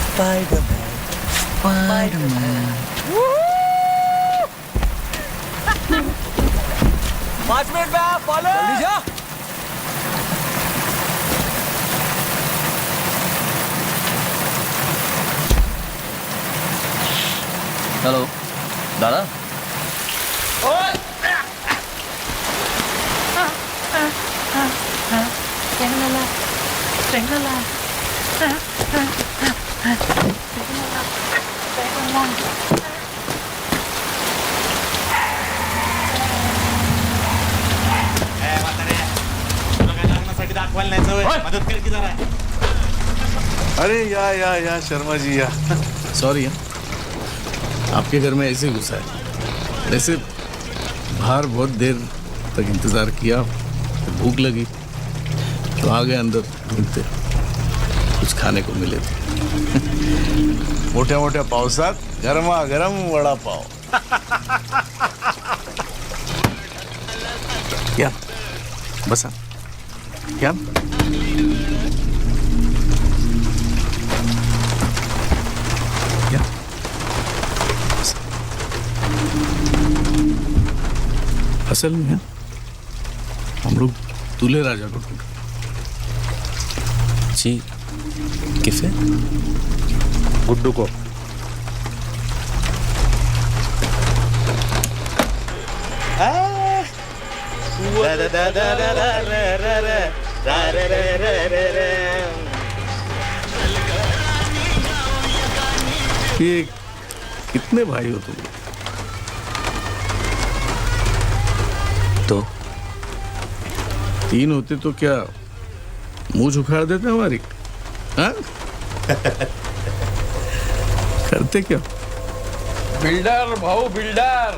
Spiderman, Spiderman. 5 मिनट में आप फॉलो। जल्दी जा। हेलो दादा। अरे या शर्मा जी या। सॉरी आपके घर में ऐसे घुसा है। वैसे बाहर बहुत देर तक इंतजार किया, तो भूख लगी तो आ गए अंदर ढूंढते, कुछ खाने को मिले थे। मोठ्या मोठ्या पावसात गरमागरम वडा पाव। या बसा या। असल में है हम लोग दूल्हे राजा को ढूंढ। जी किसे? गुड्डू को। ये कितने भाई हो तुम? तो 3 होते तो क्या मुंह झुकाड़ देते हमारी? हाँ? करते क्या? बिल्डर भाऊ बिल्डर।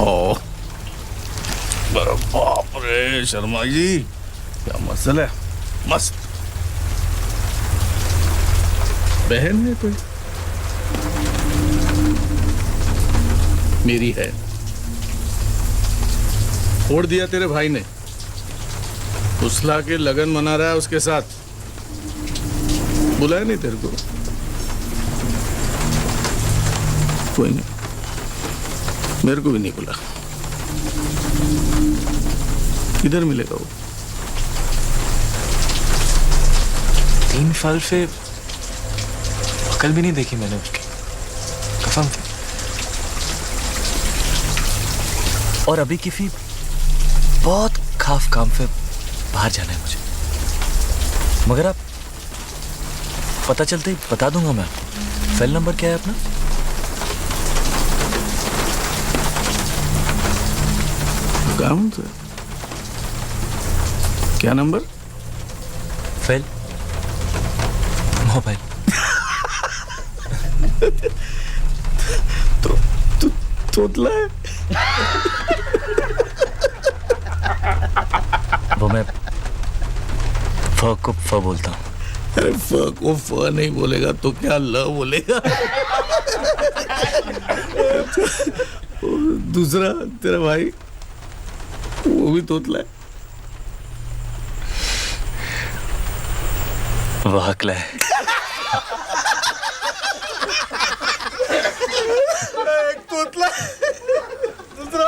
ओ, अरे बाप रे शर्मा जी, क्या मसल है, मस्त। बहन है कोई? मेरी है। छोड़ दिया तेरे भाई ने, उसला के लगन मना रहा है उसके साथ। बुलाया नहीं तेरे को? कोई नहीं, मेरे को भी नहीं बुला। किधर मिलेगा वो? 3 साल से अकल भी नहीं देखी मैंने उसकी, कसम से। और अभी किसी बहुत खास काम से बाहर जाना है मुझे, मगर आप पता चलते ही बता दूंगा मैं आपको। सेल नंबर क्या है अपना? कौन सा? क्या नंबर? Fail mobile. तो तोतला है। वो मैं फ को फ बोलता हूँ। अरे फ को फ नहीं बोलेगा तो क्या ल बोलेगा? दूसरा तेरा भाई वो भी तोतला है। वो हकला है। एक तोतला, दूसरा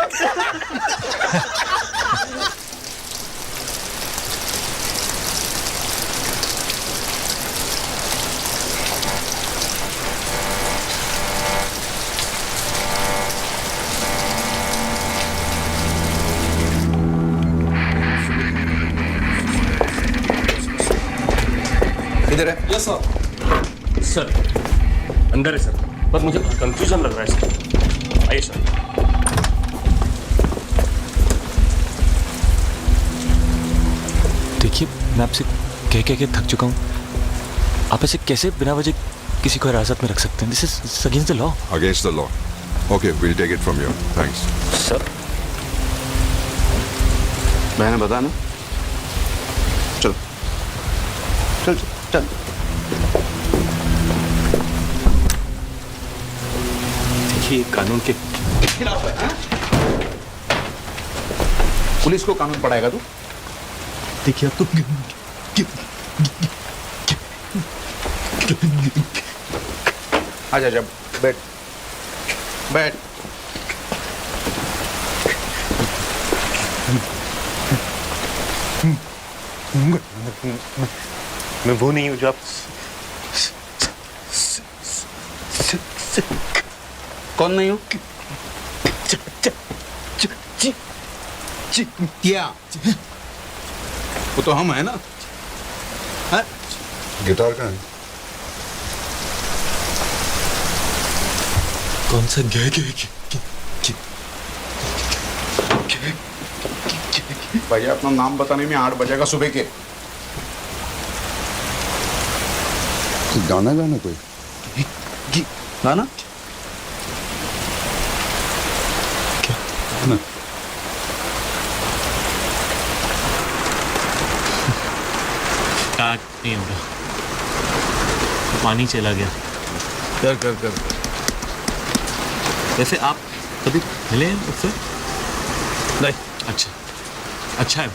इधर है। Yes sir. सर अंदर है सर, पर मुझे कंफ्यूजन लग रहा है सर। आइए सर। देखिए, मैं आपसे कह के थक चुका हूँ। आप ऐसे कैसे बिना वजह किसी को हिरासत में रख सकते हैं? This is against the law. Against the law. Okay, will take it from you. Thanks sir. मैंने बताया ना, चलो चल चल चल। देखिए, कानून के खिलाफ है। पुलिस को कानून पढ़ाएगा तू? देखिए, अब तो आजा, जब बैठ बैठ। मैं वो नहीं हूँ जो आप कौन नहीं हो? क्या? वो तो हम है ना। है? गिटार का है? कौन सा गे भैया अपना नाम बताने में 8 बजेगा सुबह के। गाना गाना कोई गाना क्या? ना। नहीं होगा, पानी चला गया। कर कर कर। वैसे आप कभी मिले हैं उससे? नहीं। अच्छा है।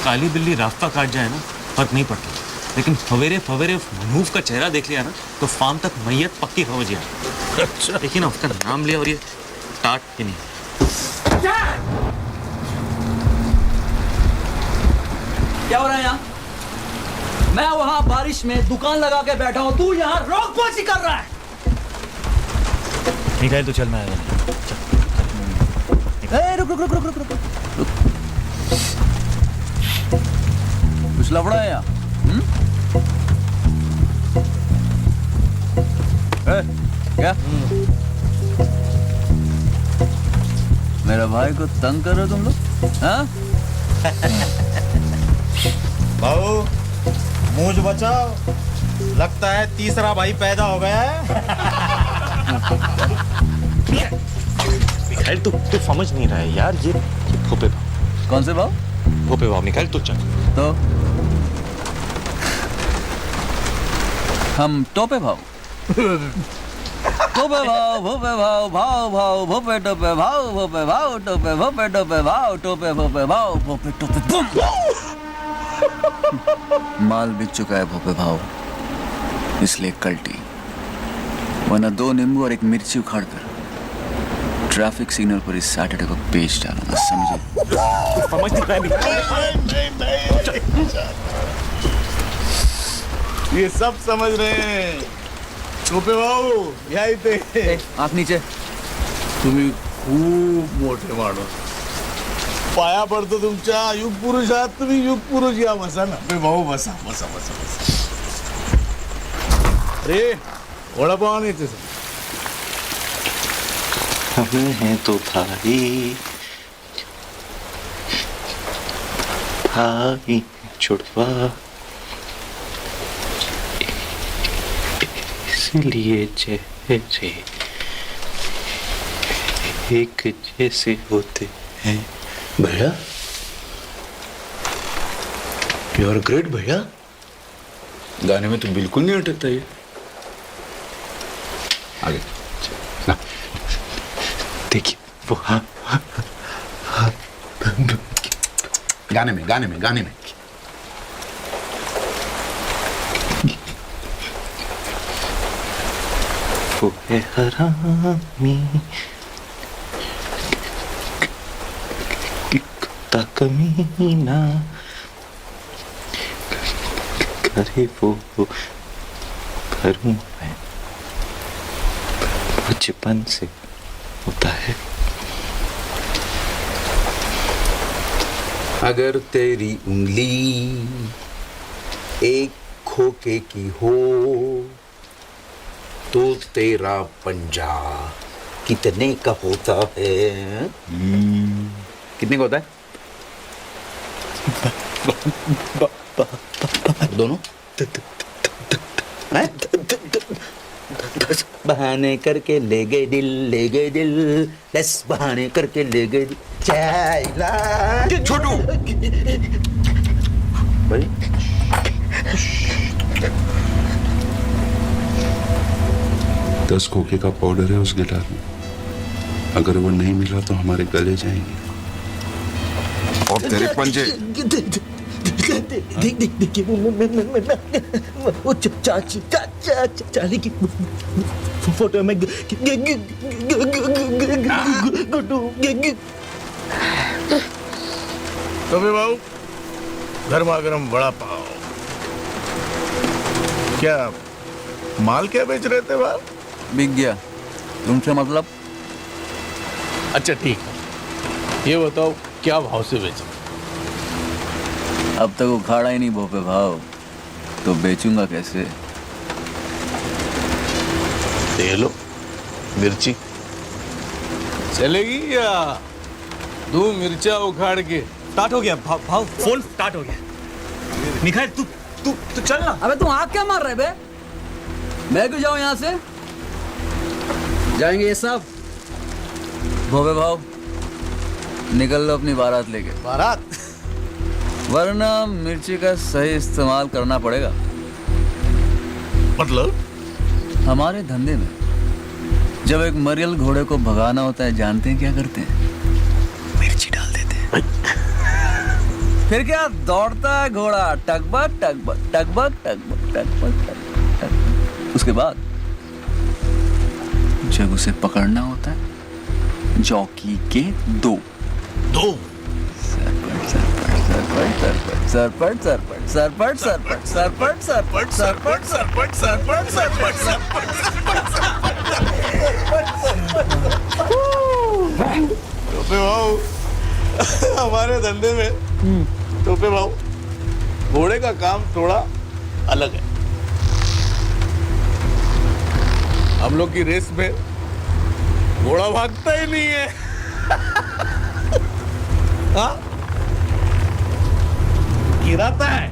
काली बिल्ली रास्ता काट जाए ना, फर्क नहीं पड़ता, लेकिन फवेरे फवेरे मनहूफ का चेहरा देख लिया ना तो फार्म तक मैयत पक्की समझ गया। अच्छा, देखिए ना, उसका नाम लिया और ये टाट के नहीं। क्या हो रहा है यहाँ? मैं वहां बारिश में दुकान लगा के बैठा हूँ, तू यहाँ रोकबाजी कर रहा है। निकाल तो चल, मैं आया। रुक रुक रुक रुक रुक रुक। कुछ लफड़ा है यहाँ? क्या? मेरा भाई को तंग कर रहे हो तुम लोग? हाँ? भाऊ मूंछ बचाओ, लगता है तीसरा भाई पैदा हो गया है। मिखाइल, तू समझ नहीं रहा है यार, ये फूफे कौन से भाव? भोपे भाव मिखाइल तू चल। तो हम टोपे भाव टोपे भाव भोपे भाव भाव भाव भोपे टोपे भाव भोपे भाव टोपे भोपे टोपे भाव टोपे भोपे भाव भोपे टोपे बम। माल बिक चुका है भोपे भाव, इसलिए कल्टी, वरना 2 नींबू और 1 मिर्ची उखाड़ कर ट्रैफिक सिग्नल पर इस सैटरडे को बेच डालूंगा, समझे? ये सब समझ रहे हैं। टोपे भाऊ याही ते आंख नीचे। तुम्ही खूप मोठे माणूस, पाया पडतो तुमच्या। युग पुरुष आहात तुम्ही, युग पुरुष। या बसा ना टोपे भाऊ, बसा बसा बसा बसा। अरे वडापाव आणायचे हम हैं तो भाई, भाई छुड़वा, इसलिए चेहरे एक जैसे होते हैं। भैया यू आर ग्रेट भैया। गाने में तो बिल्कुल नहीं अटकता ये। आगे देखिए वो गाने में गाने में गाने में वो है हरामी, कुत्ता कमीना, करे वो करूं मैं, बचपन से होता है। अगर तेरी उंगली एक खोखे की हो तो तेरा पंजा कितने का होता है? कितने का होता है? दोनों बहाने करके ले गए दिल, 10 बहाने करके ले गए दिल। छोटू भाई 10 खोखे का पाउडर है उस गिटार में, अगर वो नहीं मिला तो हमारे गले जाएंगे। और तेरे पंजे देखिए वो चाली की फोटो में टोपे भाऊ गर्मा गर्म वड़ा पाव। क्या माल क्या बेच रहे थे बाहर? बिक गया, तुमसे मतलब? अच्छा ठीक है, ये बताओ क्या भाव से बेचे? अब तक उखाड़ा ही नहीं भोपे भाव, तो बेचूंगा कैसे? दे लो मिर्ची, चलेगी या दो मिर्चा उखाड़ के? स्टार्ट हो गया भाव, फोन स्टार्ट हो गया। मिखाइल तू चल ना। अबे तू आग क्या मार रहे बे? मैं क्यों जाऊं यहाँ से? जाएंगे ये सब। भोपे भाव निकल लो अपनी बारात लेके। बारात? वरना मिर्ची का सही इस्तेमाल करना पड़ेगा। मतलब? हमारे धंधे में जब एक मरियल घोड़े को भगाना होता है, जानते हैं क्या करते हैं? मिर्ची डाल देते हैं। फिर क्या दौड़ता है घोड़ा, टकबक टकबक टकबक टकबक टकबक टकबक। उसके बाद जब उसे पकड़ना होता है, जॉकी के दो सरपट सरपट सरपट सरपट सरपट सरपट सरपट सरपट सरपट सरपट सरपट सरपट। टोपे भाऊ हमारे धंधे में टोपे भाऊ घोड़े का काम थोड़ा अलग है। हम लोग की रेस में घोड़ा भागता ही नहीं है। हाँ? गिराता है।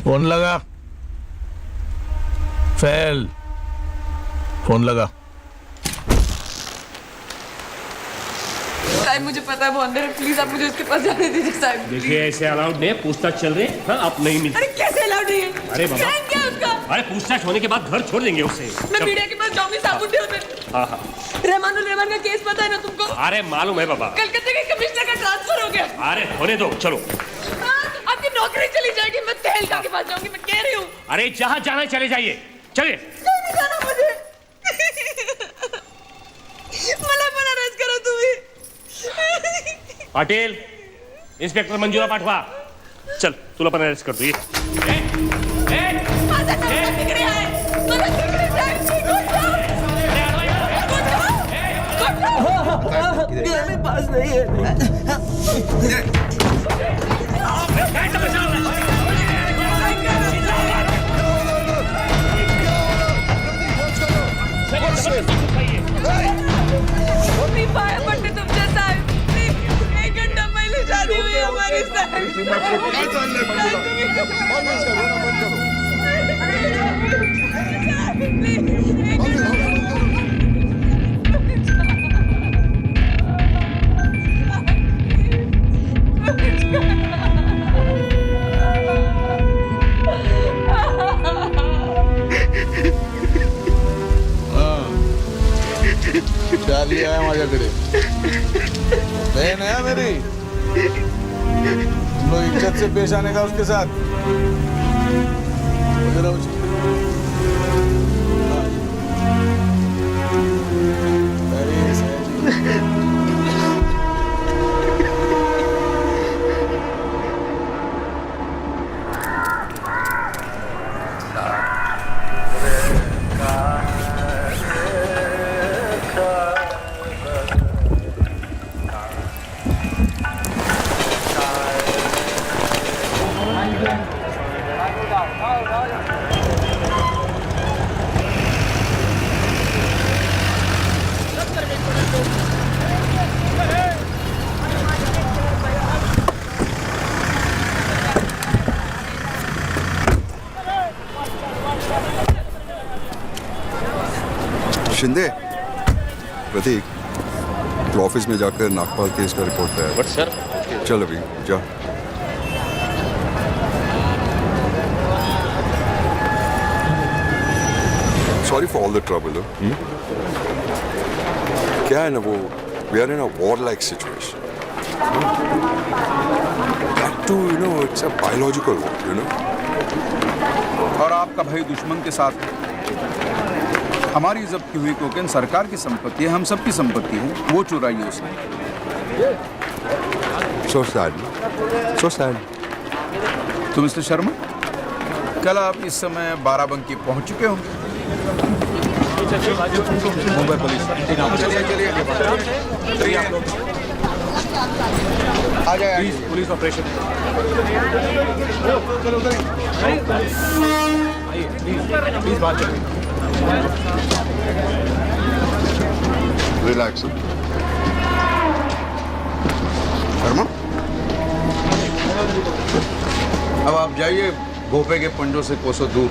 फोन लगा। फेल। फोन लगा। साहब मुझे पता है वो अंदर है, प्लीज आप मुझे उसके पास जाने दीजिए साहब। देखिए ऐसे अलाउड नहीं है, पूछताछ चल रही है। हाँ, आप नहीं मिलते। अरे कैसे अलाउड नहीं है? अरे बाबा। फ्रेंड क्या है उसका? अरे पूछताछ होने के बाद घर छोड़ देंगे उसे। मैं मीडिया के पास जाऊंगी साबुन दे उसे। हाँ हाँ। रहमान का केस पता है ना तुमको? अरे मालूम है बाबा। कलकत्ते के कमिश्नर का ट्रांसफर हो गया। अरे होने दो, चलो। आपकी नौकरी चली जाएगी, मैं तहलका के पास जाऊंगी, मैं कह रही हूँ। अरे जहाँ जाना है चले जाइए, चलिए। नहीं जाना मुझे। मला पण अरेस्ट करा तुम्ही। पाटील, इंस्पेक्टर मंजुळा पाठवा. चल, तुला पण अरेस्ट करतो. ये. माझा नवरा तिकडे आहे. मला तिकडे जायचं. मेरे पास नहीं है। मी पाया पडते तुमच्या साहेब. 1 घंटा पहिले शादी हुई हमारी चार्ली आया माझ्याकडे. बहन है मेरी, तुम लोग इज्जत से पेश आने का उसके साथ. शिंदे, प्रतीक, तो ऑफिस में जाकर नागपाल केस का रिपोर्ट तैयार. बट सर, चल अभी जा. Sorry for all the trouble. क्या है ना वो, we are in a war like situation. That too, you know, it's a biological war, you know. और आपका भाई दुश्मन के साथ है. हमारी जब्त की हुई कोकेन सरकार की संपत्ति है, हम सबकी संपत्ति है. वो चुराई है उसने. So sad. So sad. तो मिस्टर शर्मा, कल आप इस समय बाराबंकी पहुंच चुके होंगे. मुंबई पुलिस. चलिए आ जाए पुलिस ऑपरेशन. प्लीज बात करिए. रिलैक्स. शर्मा, अब आप जाइए भोपे के पंजों से कोसों दूर.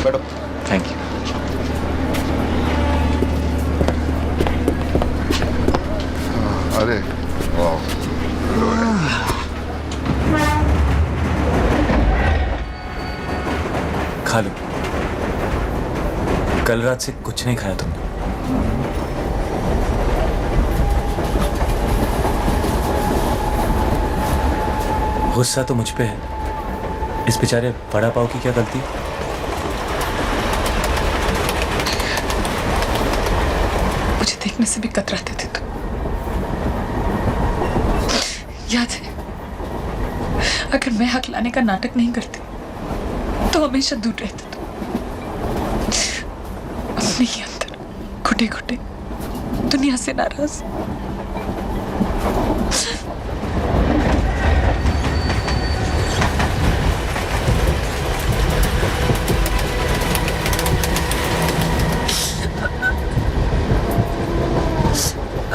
बैठो. Thank you. अरे वाह. खा लो. कल रात से कुछ नहीं खाया तुमने. गुस्सा तो मुझ पे है. इस बेचारे बड़ा पाव की क्या गलती? मुझे देखने से भी कतराते थे तुम. याद है अगर मैं हक लाने का नाटक नहीं करती तो हमेशा दूर रहते तुम, अपने ही अंदर घुटे घुटे दुनिया से नाराज।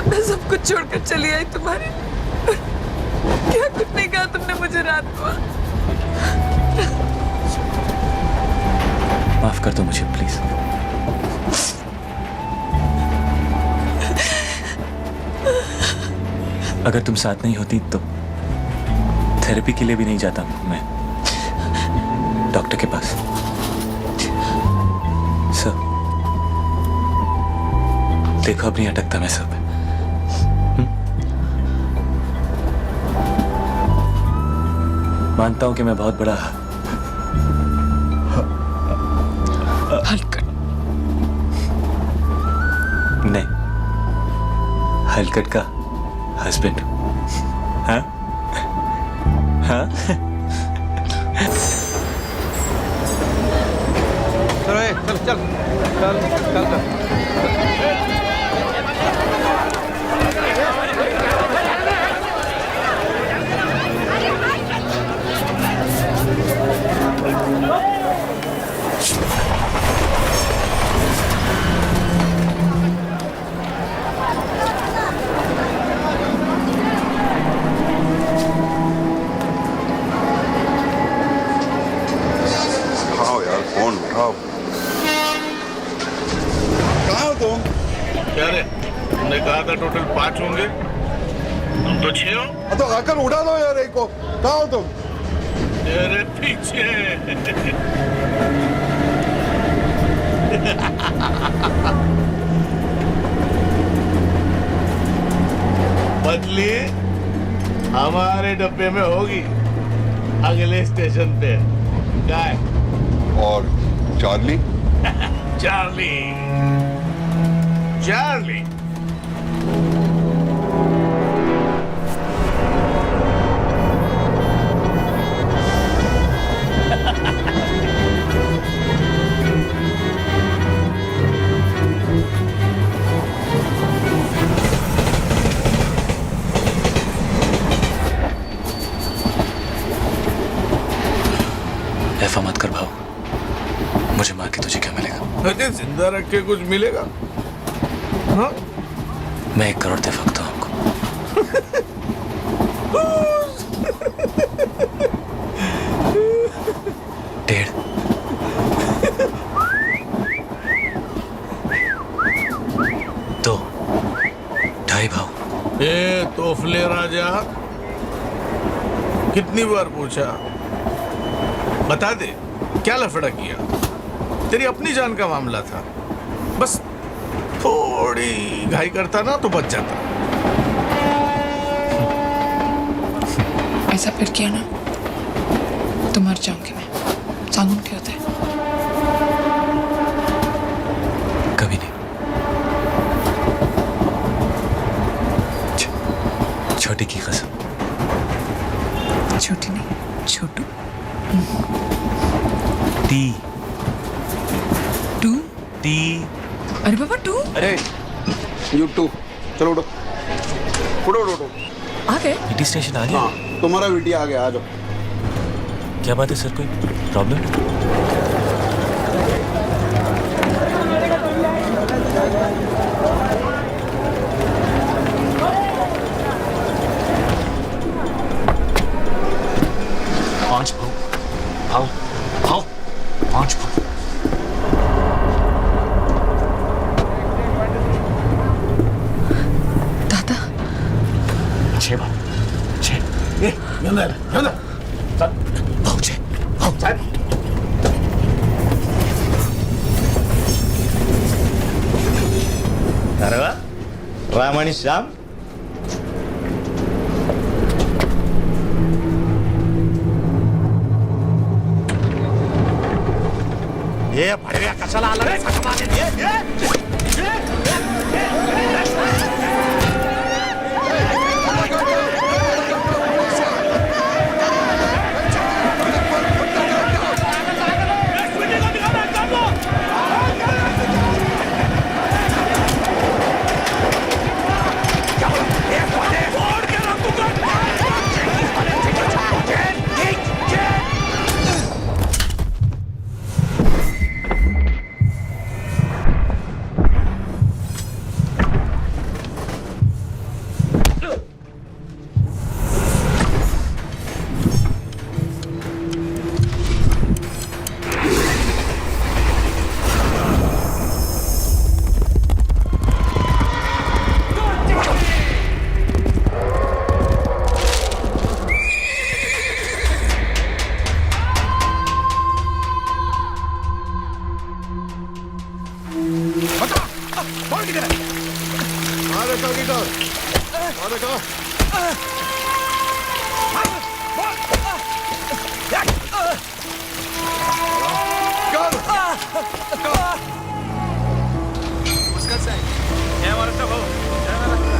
मैं सब कुछ छोड़कर चली आई तुम्हारे, क्या कुछ नहीं कहा तुमने मुझे रात को। माफ कर दो मुझे प्लीज। अगर तुम साथ नहीं होती तो थेरेपी के लिए भी नहीं जाता मैं डॉक्टर के पास। सर देखो अब नहीं अटकता मैं सब। मानता हूं कि मैं बहुत बड़ा हलकट नहीं, हलकट का हस्बैंड। हाँ हाँ चल चल चल चल चल चल। उठाओ यार, फोन उठाओ। कहाँ हो तुम? क्या रे, तुमने कहा था टोटल 5 होंगे, तुम तो 6 हो। तो आकर उठा दो यार एक को। कहाँ हो तुम? तेरे पीछे। बदली हमारे डब्बे में होगी, अगले स्टेशन पे। गाय और चार्ली? चार्ली चार्ली ऐसा मत कर भाव, मुझे मार के तुझे क्या मिलेगा? अरे जिंदा रख के कुछ मिलेगा? हाँ? मैं 1 करोड़ दे सकता हूँ आपको। डेढ़। दो। 2.5 भाव। ए तोफले राजा, कितनी बार पूछा? बता दे क्या लफड़ा किया? तेरी अपनी जान का मामला था, बस थोड़ी घाई करता ना तो बच जाता। ऐसा फिर किया ना तो मर जाऊंगी मैं। सांगून क्या होता है? कभी नहीं। छोटी की कसम। छोटी नहीं, छोटू। टी। टू? टी। अरे बाबा टू? अरे यू टू, चलो उठो उठो उठो उठो। आ गए? ईटी स्टेशन आ गया? हाँ, तुम्हारा वीडियो आ गया, आ जाओ। क्या बात है सर, कोई प्रॉब्लम? पांच भाव, भाव, भाव, 5 भाव। दादा 6 भाव, 6। भाव 6, भाव 7। अरे वा, राम आणि श्याम. ये भडव्या कशाला आला रे? जय महाराष्ट्र भाऊ जय महाराष्ट्र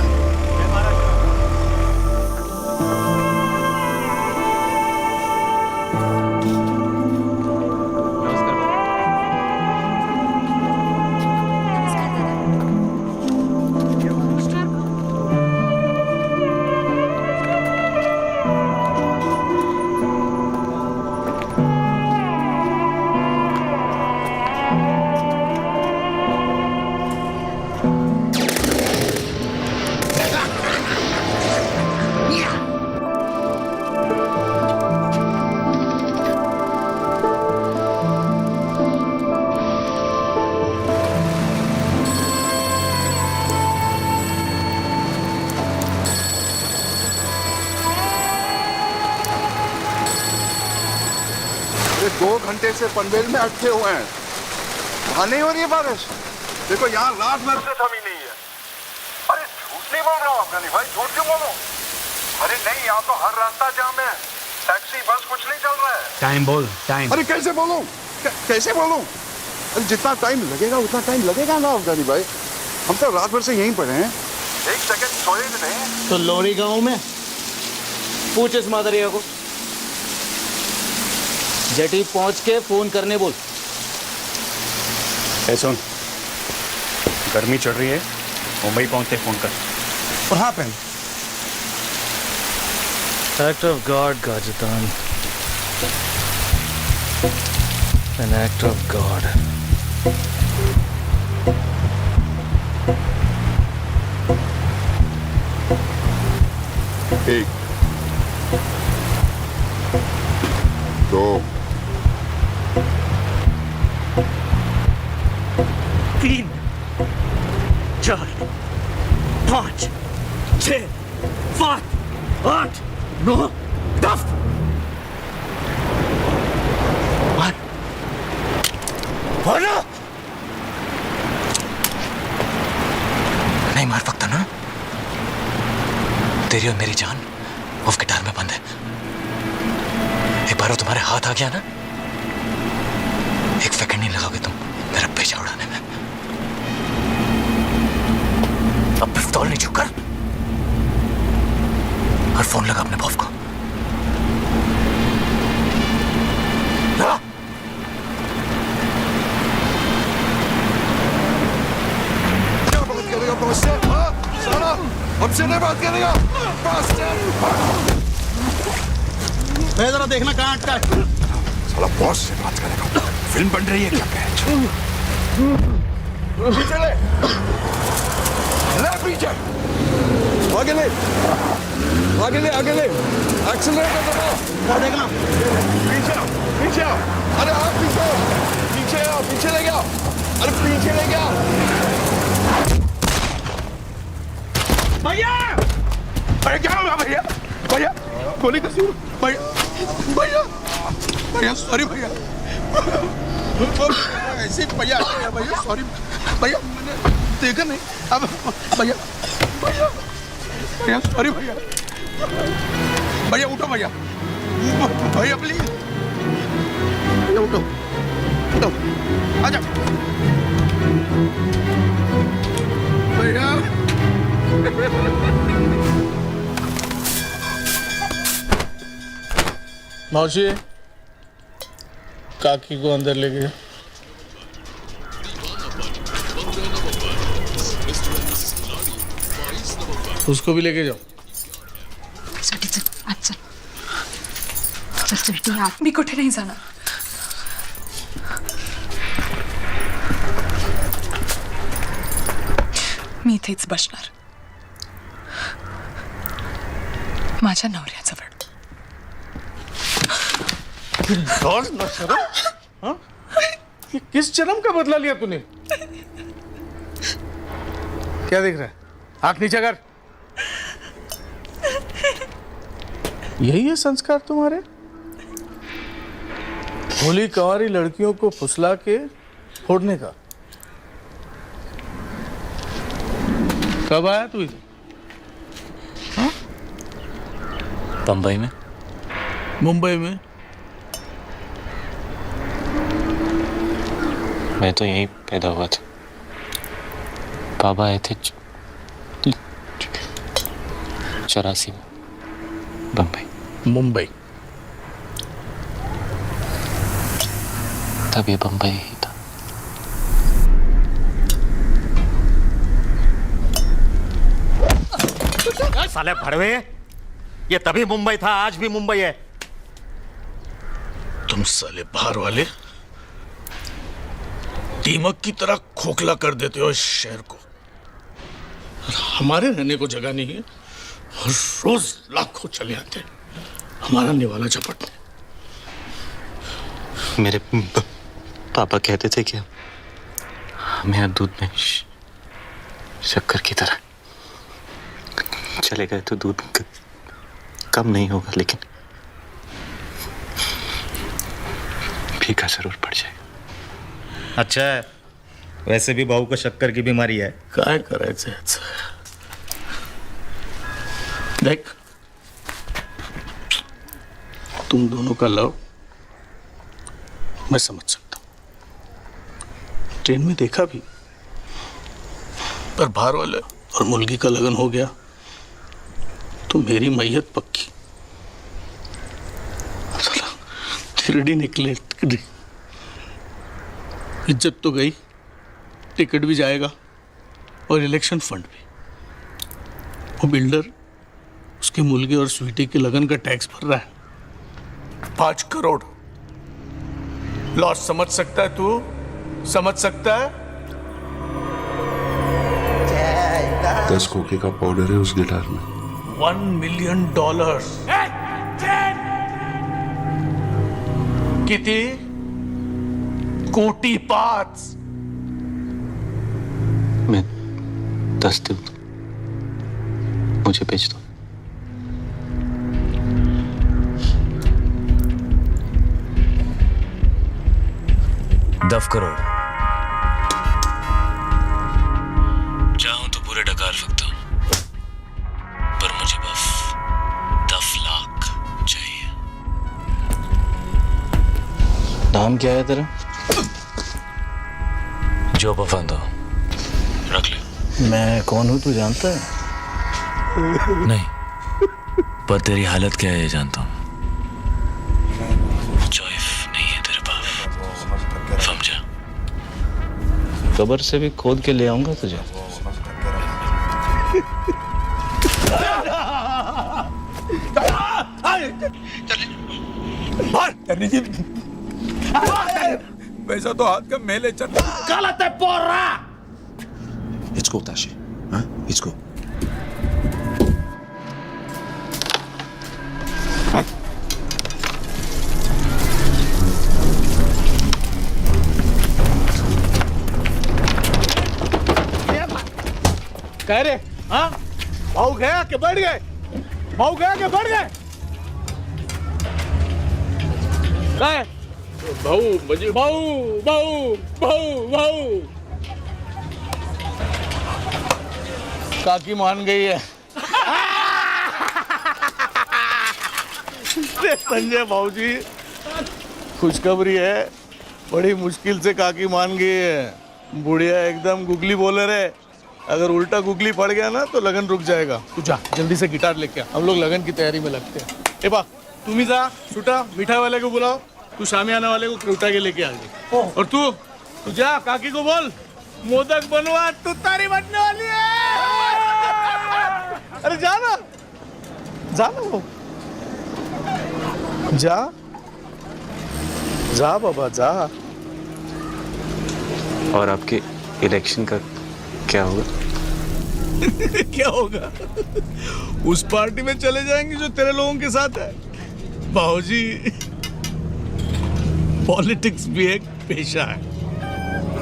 जय महाराष्ट्र अरे 2 घंटे से पनवेल में अटके हुए हैं, वहां नहीं हो रही है बारिश। देखो यहाँ रात भर से थमी नहीं है। अरे झूठ नहीं बोल रहा हूँ अफगानी भाई, झूठ क्यों बोलूं? अरे नहीं, यहाँ तो हर रास्ता जाम है, टैक्सी बस कुछ नहीं चल रहा है। टाइम बोल टाइम। अरे कैसे बोलूं, कैसे बोलूं? अरे जितना टाइम लगेगा उतना टाइम लगेगा ना अफगानी भाई, हम तो रात भर से यहीं पड़े हैं। 1 सेकंड सोए भी नहीं। तो लोरी गांव में पूछ इस मादरिया को, जेटी पहुंच के फोन करने बोल। ए सुन, गर्मी चढ़ रही है, मुंबई पहुंचते फोन कर। और हाँ पहन Act of God, Gajitan. An act of God. 1 2 3 4 5 6 7 8 9 10 बोलो। नहीं मार सकता ना, तेरी और मेरी जान उस गिटार में बंद है। एक बार वो तुम्हारे हाथ आ गया ना, 1 सेकंड नहीं लगाओगे तुम मेरा पेशा उड़ाने में। अब पिस्तौल नहीं चुप कर और फोन लगा अपने बॉस को। लगा। क्या बात करेगा बॉस से? हाँ? साला हमसे नहीं बात करेगा बॉस से। जरा देखना कहाँ अटका है। साला बॉस से बात करेगा, फिल्म बन रही है क्या? पीछे ले पीछे, आगे ले आगे ले आगे ले, एक्सीलरेटर दबाओ। क्या देखना? पीछे आओ। अरे आप पीछे आओ, पीछे ले गया। अरे पीछे ले गया। भैया, अरे क्या हुआ भैया? भैया गोली कैसी? भैया सॉरी भैया, ऐसे भैया भैया सॉरी भैया, मैंने देखा नहीं। अब भैया सॉरी भैया, भैया उठो भैया, भैया प्लीज भैया उठो आजा भैया। मौसी काकी को अंदर ले गए। उसको भी लेके जाओ। अच्छा चल बेटी, मी कुठे नाही जाणार। मी इथेच बसणार माझ्या नवऱ्याजवळ। हाँ? किस जन्म का बदला लिया तूने? क्या देख रहा है? आंख नीचे कर। यही है संस्कार तुम्हारे? भोली कंवारी लड़कियों को फुसला के फोड़ने का। कब आया तू इधर? हाँ? बम्बई में? मुंबई में। मैं तो यहीं पैदा हुआ था। बाबा आए थे 84 में बम्बई। मुंबई। तब ये बम्बई ही था। साले भड़वे, ये तभी मुंबई था, आज भी मुंबई है। तुम साले बाहर वाले दीमक की तरह खोखला कर देते हो इस शहर को। हमारे रहने को जगह नहीं है और रोज लाखों चले आते हैं हमारा निवाला झपटने। मेरे पापा कहते थे कि हम यहाँ दूध में शक्कर की तरह चले गए तो दूध कम नहीं होगा, लेकिन फीका जरूर पड़ जाएगा। अच्छा है, वैसे भी बहू को शक्कर की बीमारी है। काय करायचं याचं? देख, तुम दोनों का लव मैं समझ सकता हूं, ट्रेन में देखा भी, पर बाहर वाले और मुलगी का लगन हो गया तो मेरी मैयत पक्की। साला तिरडी निकले, इज्जत तो गई, टिकट भी जाएगा और इलेक्शन फंड भी। वो बिल्डर उसके मुलगे और स्वीटी के लगन का टैक्स भर रहा है 5 करोड़। लॉस समझ सकता है तू? समझ सकता है? 10 खोखे का पाउडर है उस गिटार में। $1 मिलियन। किती? कोटी 5। मैं 10 दूँ, मुझे बेच दो। $10 करोड़ चाहूं तो पूरे डकार सकता हूं, पर मुझे बस 10 लाख चाहिए। नाम क्या है तेरा? जो पसंद हो रख ले। मैं कौन हूँ तू जानता है? नहीं, पर तेरी हालत क्या है ये जानता हूं। चॉइस नहीं है तेरे पास, समझा? कब्र से भी खोद के ले आऊंगा तुझे। वैसा तो हाथ का मेले चल। गलत है पोरा। Let's go, Tashi. Huh? Let's go. कह रहे हाँ भाऊ गया कि बढ़ गए? भाऊ गया कि बढ़ गए? भाऊ मुझे भाऊ भाऊ भाऊ भाऊ काकी मान गई है। संजय भाऊ जी, खुशखबरी है, बड़ी मुश्किल से काकी मान गई है। बुढ़िया एकदम गुगली बोलर है, अगर उल्टा गुगली पड़ गया ना तो लगन रुक जाएगा। तू जा जल्दी से गिटार लेके आ, हम लोग लगन की तैयारी में लगते हैं। ए बा, तुम ही जा, छूटा मिठाई वाले को बुलाओ, तू शामियाना वाले को उठा के लेके आ गई। और तू जा काकी को बोल मोदक बनवा, तू तारी बनने वाली है। अरे जाना जाना जा जा बाबा जा। और आपके इलेक्शन का क्या होगा? क्या होगा? उस पार्टी में चले जाएंगे जो तेरे लोगों के साथ है। बाबूजी, पॉलिटिक्स भी एक पेशा है,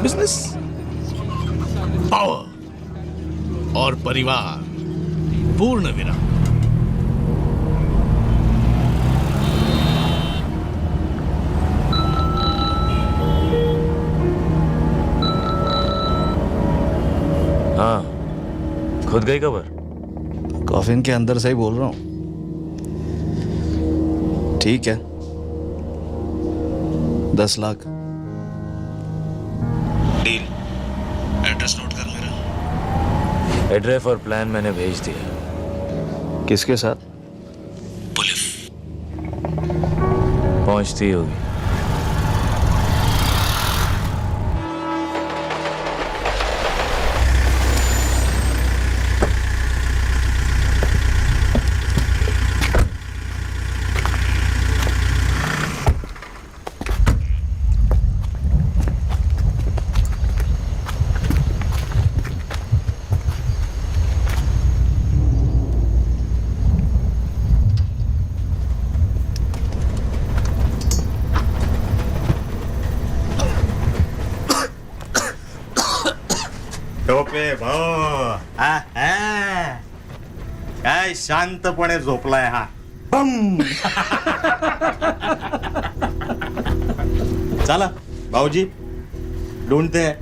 बिजनेस, पावर और परिवार, पूर्ण विराम। हाँ, खुद गई खबर? कॉफिन के अंदर से ही बोल रहा हूँ। ठीक है, 10 लाख डील। एड्रेस नोट कर मेरा। एड्रेस और प्लान मैंने भेज दिया। किसके साथ? पुलिस पहुंचती होगी। टोपे भाऊ, काय शांतपणे झोपलाय हा. बम. चला भाऊजी, ढूंढते हैं.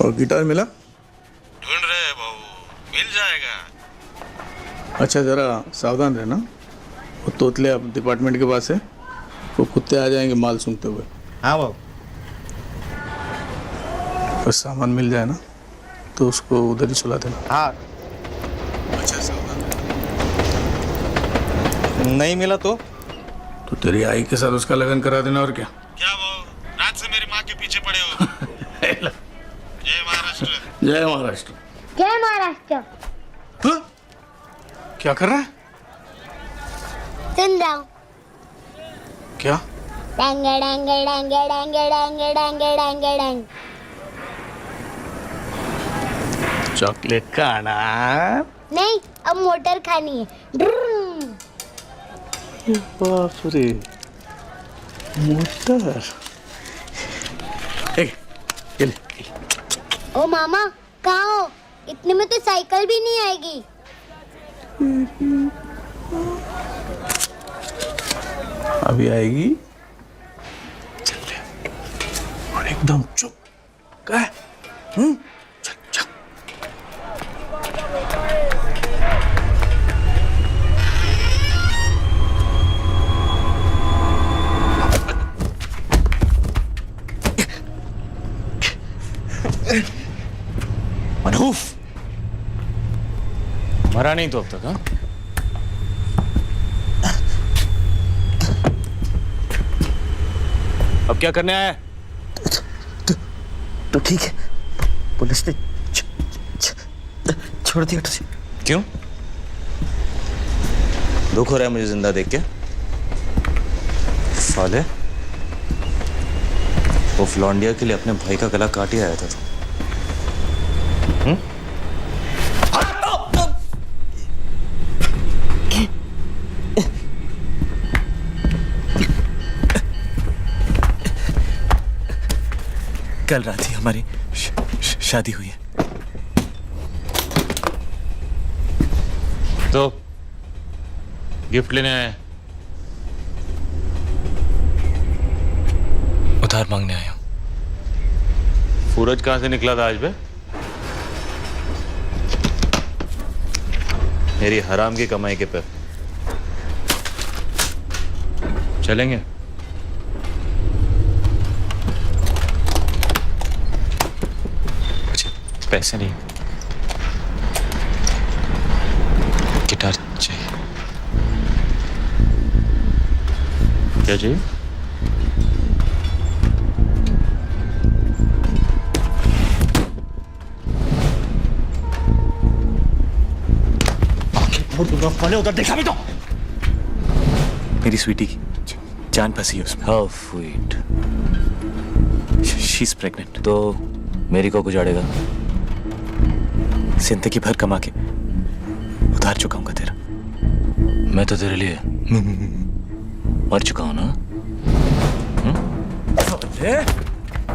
और गिटार मिला? ढूंढ रहे हैं बाबू, मिल जाएगा। अच्छा जरा सावधान रहना, वो तोतले अब डिपार्टमेंट के पास है, वो कुत्ते आ जाएंगे माल सूंघते हुए। हाँ बाबू। बस सामान मिल जाए ना तो उसको उधर ही सुला देना। हाँ। अच्छा सावधान नहीं मिला तो तेरी आई के साथ उसका लगन करा देना। और क्या? क्या बाबू, रात से मेरी माँ के पीछे पड़े हो। जय महाराष्ट्र। जय महाराष्ट्र। जय महाराष्ट्र। क्या कर रहा है? सुन रहा हूँ। क्या? डांग डांग डांग डांग डांग डांग डांग डांग। चॉकलेट खाना? नहीं, अब मोटर खानी है। ड्रुम। बाप रे, मोटर। ये ले। ओ मामा, कहाँ हो? इतने में तो साइकिल भी नहीं आएगी। अभी आएगी। चल ले। और एकदम चुप। क्या है? चल चल। मनहूफ मरा नहीं तो अब तक? हाँ, अब क्या करने आया? तो ठीक है, पुलिस ने छोड़ दिया तुझे। क्यों? दुख हो रहा है मुझे जिंदा देख के? साले, वो फ्लॉन्डिया के लिए अपने भाई का गला काट ही आया था तू। कल रात ही हमारी शादी हुई है। तो गिफ्ट लेने आए? उधार मांगने आया हूं। सूरज कहां से निकला था आज बे? मेरी हराम की कमाई के पे चलेंगे? पैसे नहीं, गिटार चाहिए। क्या चाहिए? उधर देखा भी तो। मेरी स्वीटी की जान फंसी है उसमें। How sweet. She is pregnant. तो मेरी को गुजारेगा? जिंदगी भर कमा के उधार चुकाऊंगा तेरा। मैं तो तेरे लिए मर चुका हूं ना।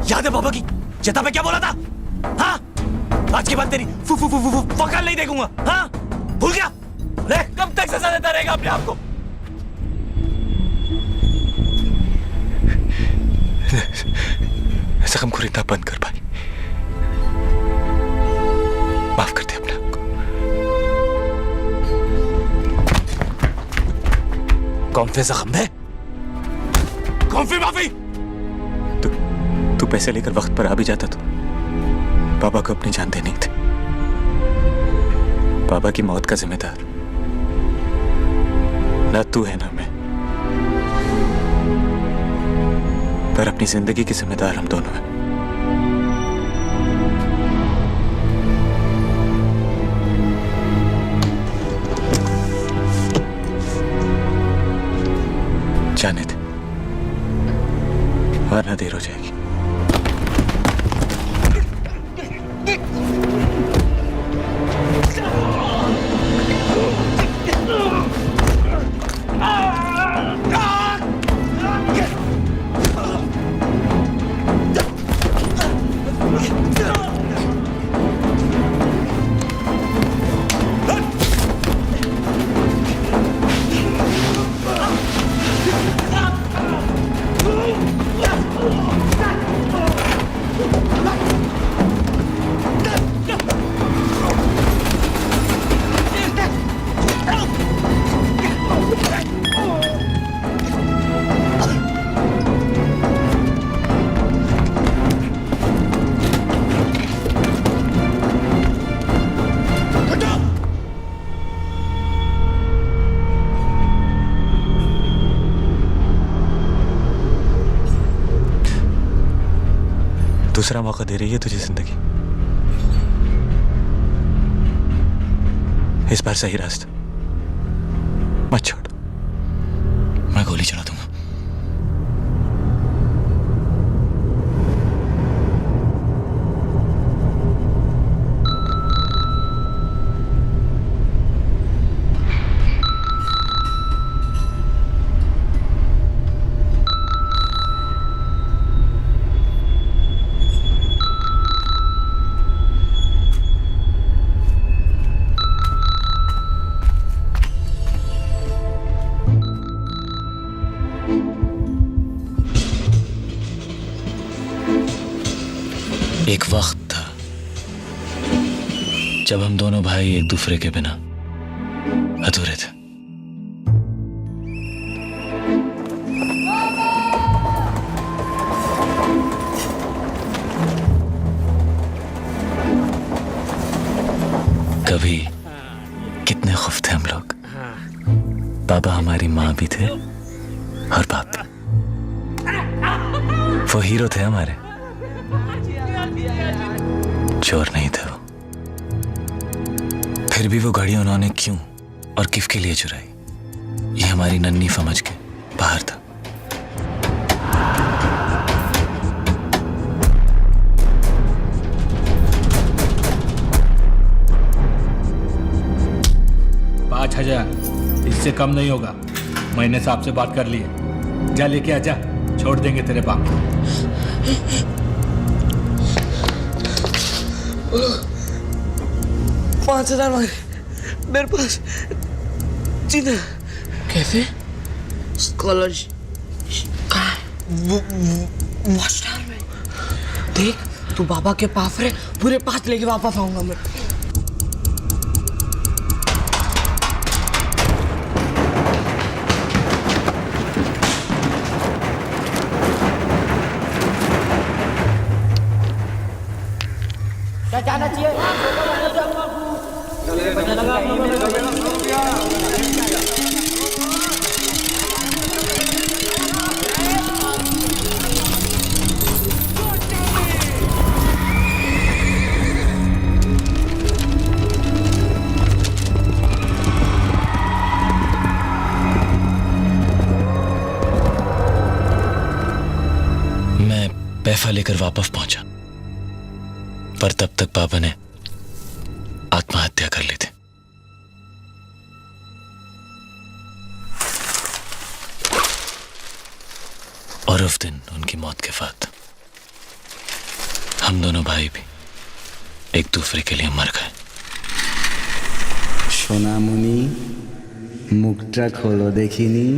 याद है बाबा की चेता पे क्या बोला था? हाँ, आज के बाद तेरी फू फू फू फू वकाल नहीं देखूंगा। हाँ, भूल गया? देख कब तक सजा देता रहेगा अपने आप को। जख्म को इतना बंद कर भाई, माफ कर दे अपने आप को। कौन से जख्म है? कौन सी माफी? तू पैसे लेकर वक्त पर आ भी जाता तो बाबा को अपनी जान देनी थी। बाबा की मौत का जिम्मेदार ना तू है ना मैं, पर अपनी जिंदगी की जिम्मेदार हम दोनों हैं। जाने दे, वरना देर हो जाएगी। दूसरा मौका दे रही है तुझे जिंदगी। इस बार सही रास्ता मत छोड़। मैं गोली चला दूंगा। एक वक्त था जब हम दोनों भाई एक दूसरे के बिना अधूरे थे। कभी कितने खुश थे हम लोग। बाबा हमारी माँ भी थे और बाप भी। वो हीरो थे हमारे, चोर नहीं थे वो। फिर भी वो घड़ी उन्होंने क्यों और किस के लिए चुराई, ये हमारी नन्ही समझ के बाहर था। इससे कम नहीं होगा। मैंने साहब से बात कर ली है। जा लेके आजा, छोड़ देंगे तेरे बाप को। 5,000 मांगे मेरे पास। जीना कैसे? स्कॉलरशिप हॉस्टल में। देख तू बाबा के पास रहे, पूरे 5 लेके वापस आऊंगा मैं। जाना चाहिए। मैं पैसा लेकर वापस पहुंचा, पर तब तक पापा ने आत्महत्या कर ली थी। और उस दिन उनकी मौत के बाद हम दोनों भाई भी एक दूसरे के लिए मर गए। সোনামণি মুখটা খোলো দেখিনি।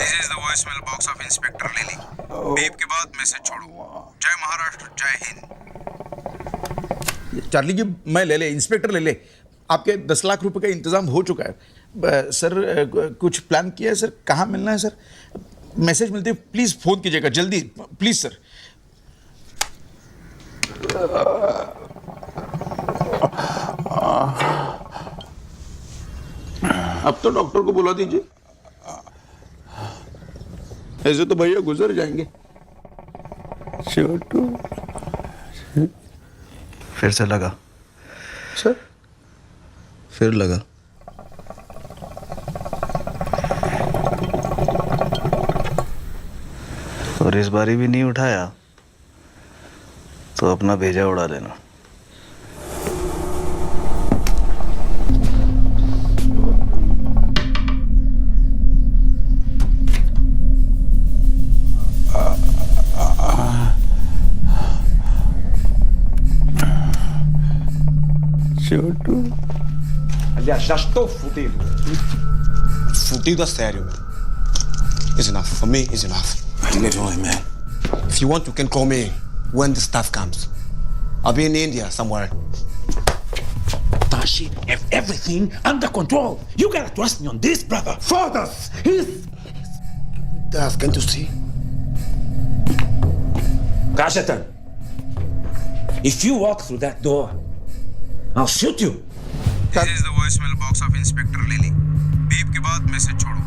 This is the voicemail box of inspector lily. Beep के बाद मैसेज छोड़ो। जय महाराष्ट्र, जय हिंद। चार्ली जी, मैं ले ले, इंस्पेक्टर ले ले। आपके 10 लाख रुपए का इंतजाम हो चुका है। सर कुछ प्लान किया है सर? कहाँ मिलना है सर? मैसेज मिलते प्लीज फोन कीजिएगा जल्दी, प्लीज सर। अब तो डॉक्टर को बुला दीजिए, ऐसे तो भैया गुजर जाएंगे। छोटू फिर से लगा सर, फिर लगा। और इस बारी भी नहीं उठाया तो अपना भेजा उड़ा देना। छोटू, aliás, já estou fudido. Fudido a sério. It's enough. For me, it's enough. Leave it alone, man. If you want, you can call me when the stuff comes. I'll be in India somewhere. Tashi, have everything under control. You gotta trust me on this, brother. Fathers! That's going to see. Kashatan, if you walk through that door, I'll shoot you. This is the voicemail box of Inspector Lily. Beep के बाद message छोड़ो।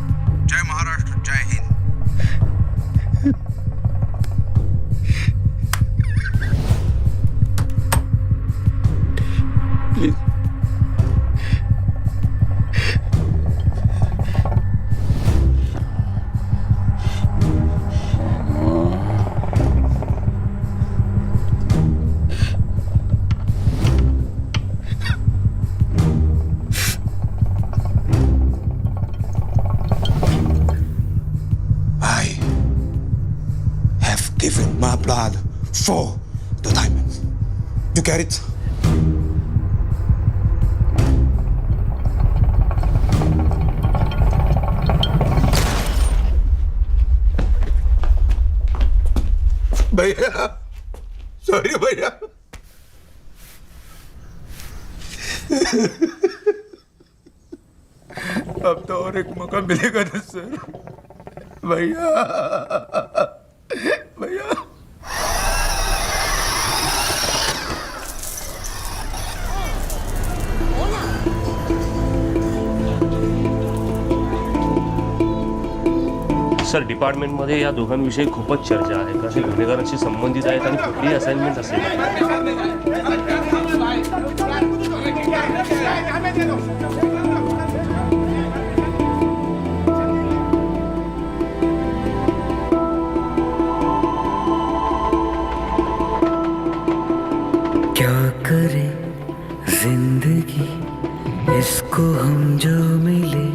जय महाराष्ट्र, जय Hind. Given my blood for the diamond. You get it? भैया, sorry भैया। अब तो और एक मौका मिलेगा ना सर। भैया, भैया। सर, डिपार्टमेंटमध्ये या दोघांविषयी खूपच चर्चा आहे. कसे गुन्हेगारांशी संबंधित आहेत आणि कुठली असाइनमेंट असेल. क्या करे जिंदगी इसको हम जो मिले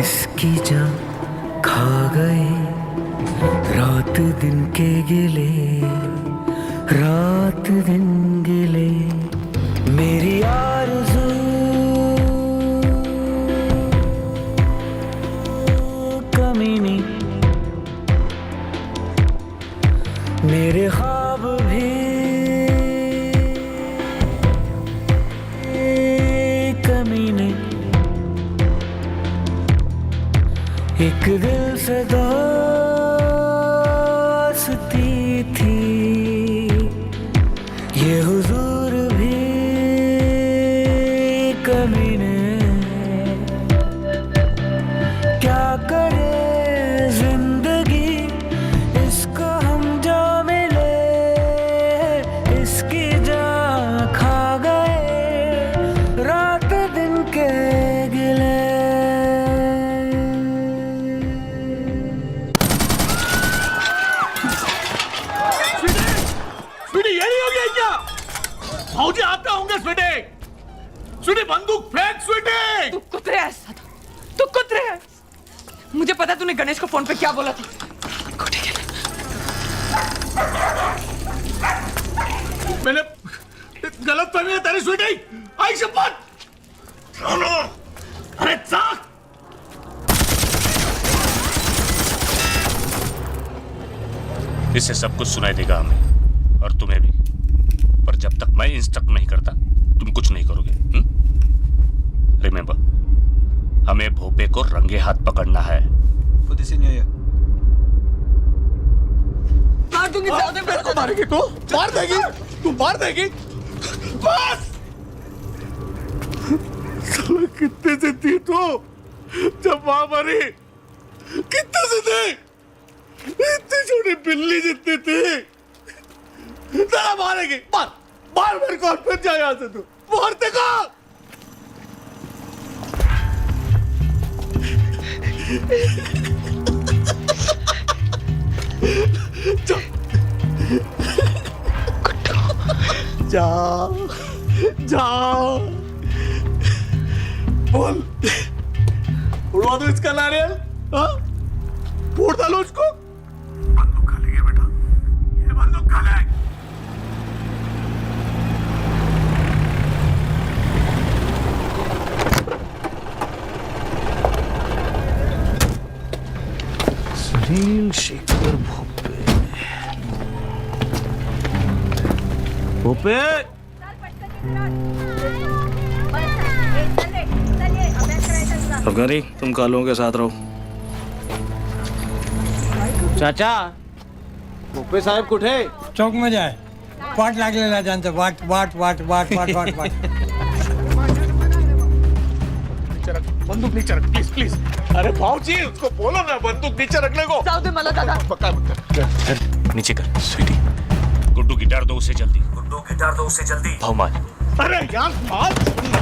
इसकी जान खा गए रात दिन के गिले रात दिन गिले मेरी आरज़ू कमीनी मेरे ख्वाब भी कमीने एक दिल से दोस्ती थी ये हुजूर भी कमीने क्या करे जिंदगी इसको हम जो मिले इसकी जान खा गए रात दिन के गिले स्वीटी ये नहीं हो गया क्या? भाऊजी आपका होंगे स्वीटी। स्वीटी बंदूक फेंक स्वीटी। तू कुतरे है सादा, तू कुतरे है। मुझे पता है तूने गणेश को फोन पे क्या बोला था। मैंने गलत फहमी है तेरी स्वीटी। आई शपथ। अरे चाक। इससे सब कुछ सुनाई देगा हमें और तुम्हें भी, पर जब तक मैं इंस्ट्रक्ट नहीं करता तुम कुछ नहीं करोगे। रिमेंबर, हमें भोपे को रंगे हाथ पकड़ना है। मार दूंगी सादे मेरे को मारेगी तू? मार देगी? तू मार देगी? बस। साला कितने से थी तू जब मां मरी? कितने से थे? इतनी छोटी बिल्ली जितनी थी। जरा मारेगी, मार मार मेरे को, फिर जा यहाँ से तू। मारते का जा जा बोल, उड़वा दो इसका नारियल। हाँ, फोड़ डालो उसको। बंदूक खाली है बेटा, ये बंदूक खाली है। सुनील शेखर भोपे। भोपे अफगानी, तुम कालों के साथ रहो। चाचा भोपे साहेब कुठे? चौक में जाए, वाट लागलेला त्यांचं, वाट वाट वाट वाट वाट वाट वाट बंदूक नीचे रख प्लीज प्लीज। अरे भाऊजी उसको बोलो ना बंदूक नीचे रखने को। जाओ दे मला दादा। नीचे कर स्वीटी। गुड्डू गिटार दो उसे जल्दी। गुड्डू गिटार दो उसे जल्दी। भाव मार। अरे यार मार,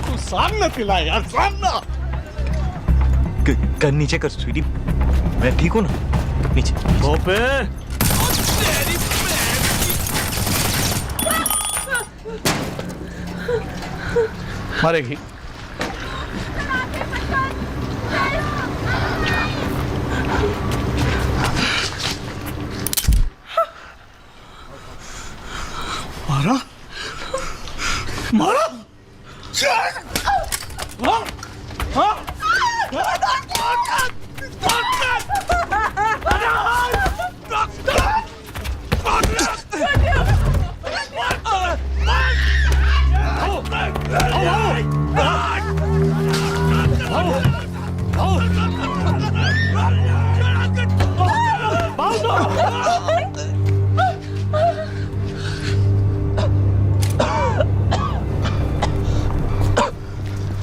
तू सामने पिला यार, सामने। कर नीचे कर स्वीटी, मैं ठीक हूँ ना? नीचे। भोपे मारेगी। मारा मारा। हाँ हाँ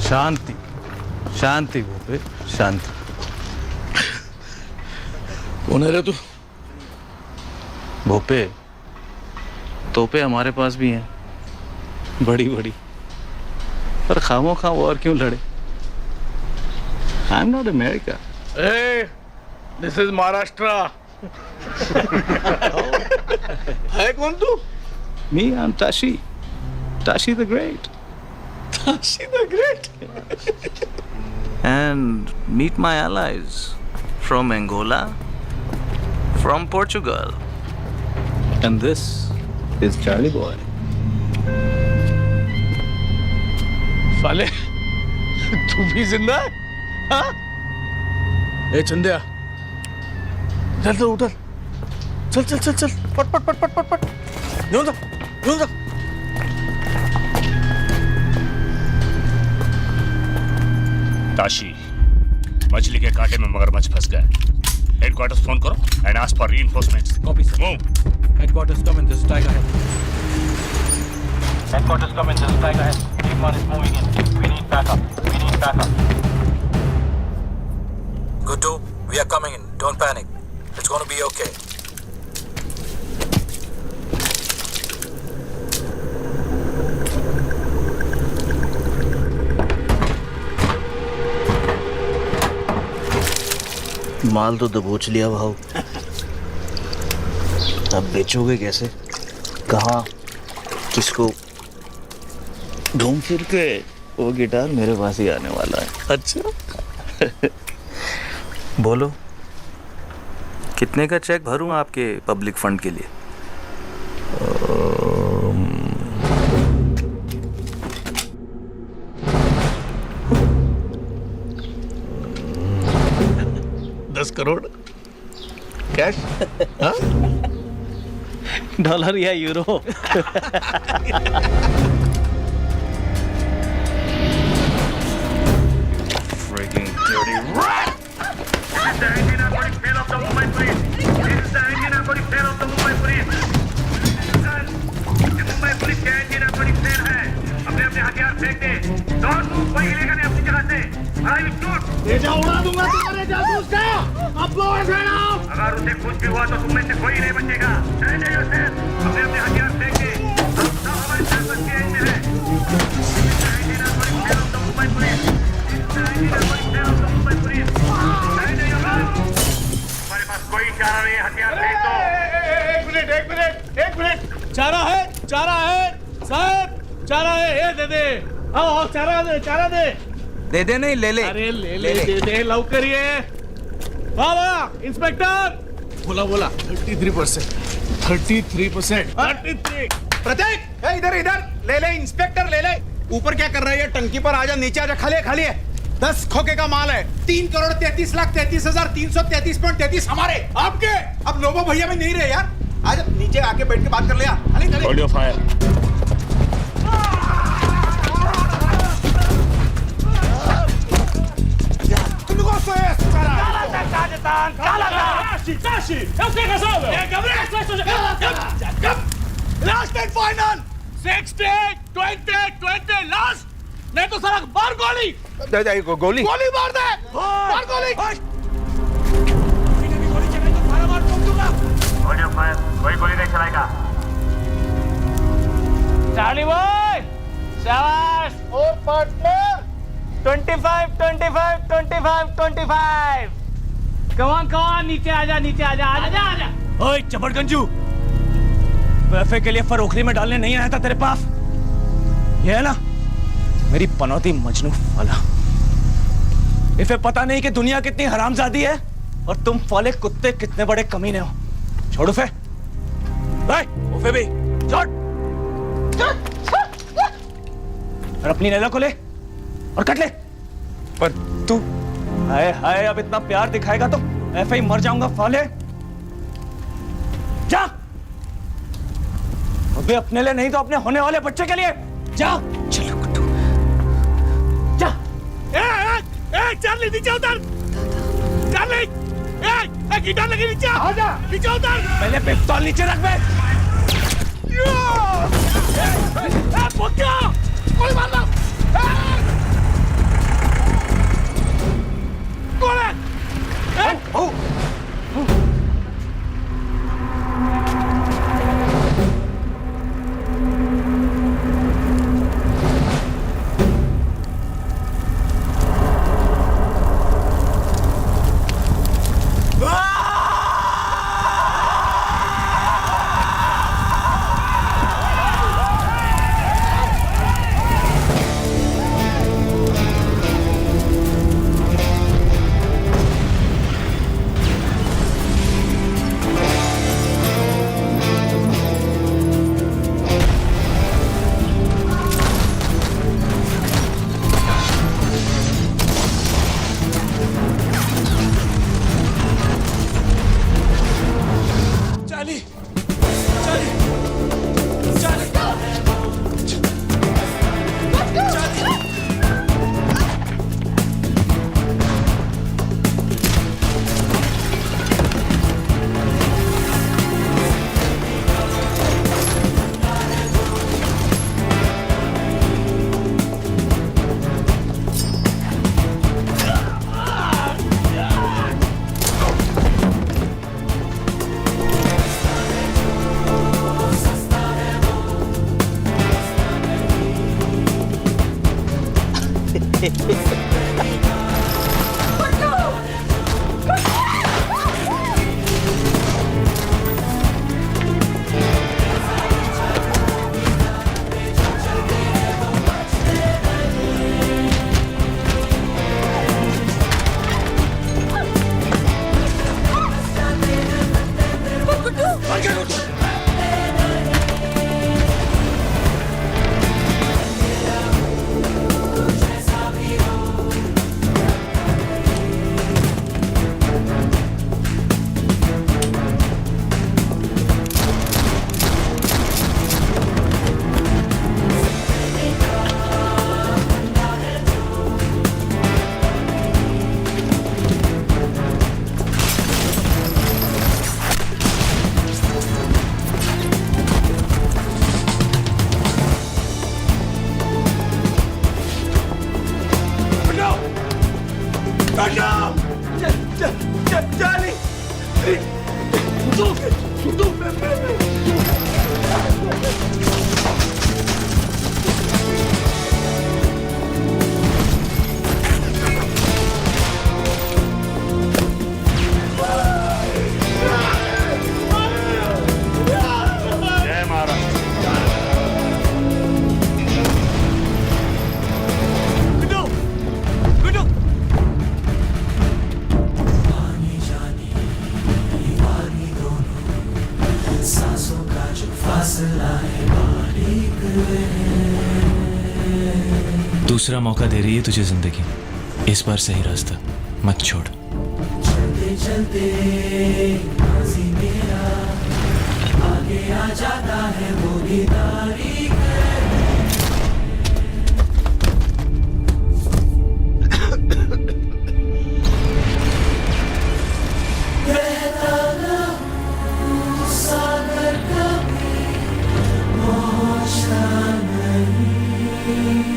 शांति शांति भोपे शांति। कौन है रे तू? भोपे तोपे हमारे पास भी हैं, बड़ी बड़ी, पर खामो खा और क्यों लड़े? I am not America. Hey, this is Maharashtra. है कौन तू? Me, I'm Tashi. Tashi the Great. Tashi the Great. And meet my allies from Angola, from Portugal. And this is Charlie Boy. साले तू भी जिंदा है? हाँ? ए चंदिया, चल तो उठल, चल चल चल चल, पट पट पट पट पट पट, यूं तो, यूं तो। ताशी, मछली के कांटे में मगरमच्छ फंस गया। हेडक्वार्टर्स फोन करो and ask for reinforcements. Copy sir. Move. Headquarters come in, this tiger head. Headquarters come in, this is Tiger Head. Team 1 is moving in. We need backup. We need backup. Good, we are coming in. Don't panic. It's gonna be okay. माल तो दबोच लिया भाव। अब बेचोगे कैसे? कहाँ? किसको? घूम फिर के वो गिटार मेरे पास ही आने वाला है। अच्छा? बोलो, कितने का चेक भरूं आपके पब्लिक फंड के लिए? 10 करोड़ कैश? हाँ? डॉलर या euro? Freaking dirty rat! This is the engine narcotic tail of the Mumbai police. This is the engine narcotic tail of the Mumbai police. ये मुंबई पुलिस के engine narcotic tail है। अपने अपने हथियार फेंक दे। Don't move, कोई हिलेगा नहीं अपनी जगह से। I will shoot. ये जा उड़ा दूंगा तुम्हारे जासूस का। अब blow his head off. अगर उसे कुछ भी हुआ तो तुम में से कोई नहीं बचेगा। Stand yourself. अपने अपने हथियार फेंक दे। हम सब हमारे साथ बच के आएंगे हैं। This is the engine narcotic tail of the Mumbai police. हमारे पास कोई चारा नहीं है, हथियार फेंक दो। एक मिनट, चारा है, साहब, चारा है, ये दे दे, आओ, चारा दे। दे नहीं, ले ले। अरे ले दे, लवकर ये। वाह, इंस्पेक्टर। बोला, 33%, 33%, 33। प्रतीक, इधर ले इंस्पेक्टर ले ले। ऊपर क्या कर रहा है ये? टंकी पर आजा, नीचे आजा, खाली है। 10 खोखे का माल है। 3,33,33,333.33 हमारे, आपके। अब लोबो भैया में नहीं रहे यार। आजा नीचे आके बैठ के बात कर ले यार। Hold your fire. Last and final 60, 20, last. नहीं तो सर मार गोली। गोली मार दे, मार गोली। Hold your fire. कोई गोली नहीं चलाएगा। चार्ली बॉय, शाबाश। और पार्टनर 25। कमान नीचे आजा। ओए चपड़गंजू, वैफे के लिए फरोखरी में डालने नहीं आया था तेरे पास। ये है ना मेरी पनौती मजनू वाला। इसे पता नहीं कि दुनिया कितनी हरामजादी है और तुम फाले कुत्ते कितने बड़े कमीने हो। छोड़ उफे, उफे भी छोड़। और अपनी नैला को ले और कट ले। पर तू हाय अब इतना प्यार दिखाएगा तो ऐसे ही मर जाऊंगा फाले। जा अबे, अपने लिए नहीं तो अपने होने वाले बच्चे के लिए जा। चलो गुड्डू जा। चार्ली नीचे उतर। चार्ली, गिटार लगी नीचे उतर। पहले पिस्तौल नीचे रख बे। कोई मारना। दूसरा मौका दे रही है तुझे जिंदगी, इस बार सही रास्ता मत छोड़। चलते चलते मेरा आगे आ जाता है वो दीदारी कहता ना सागर कभी पहुंचता नहीं।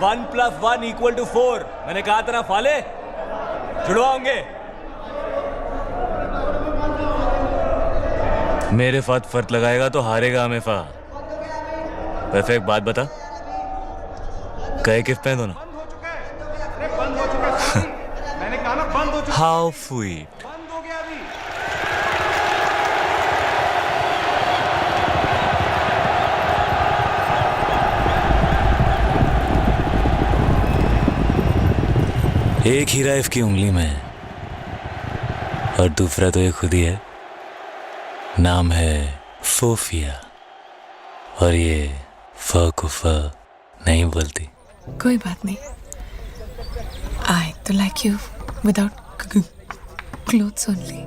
One plus one equal to 4। मैंने कहा था ना फाले, जुड़वाओगे। मेरे साथ फर्क लगाएगा तो हारेगा हमेशा। वैसे एक बात बता, कहे किस पे दोनों? मैंने कहा ना बंद हो चुका। How sweet. एक हीरा इसकी उंगली में है और दूसरा तो ये खुद ही है। नाम है सोफिया और ये फ को फ नहीं बोलती। कोई बात नहीं। I तो like you without clothes only.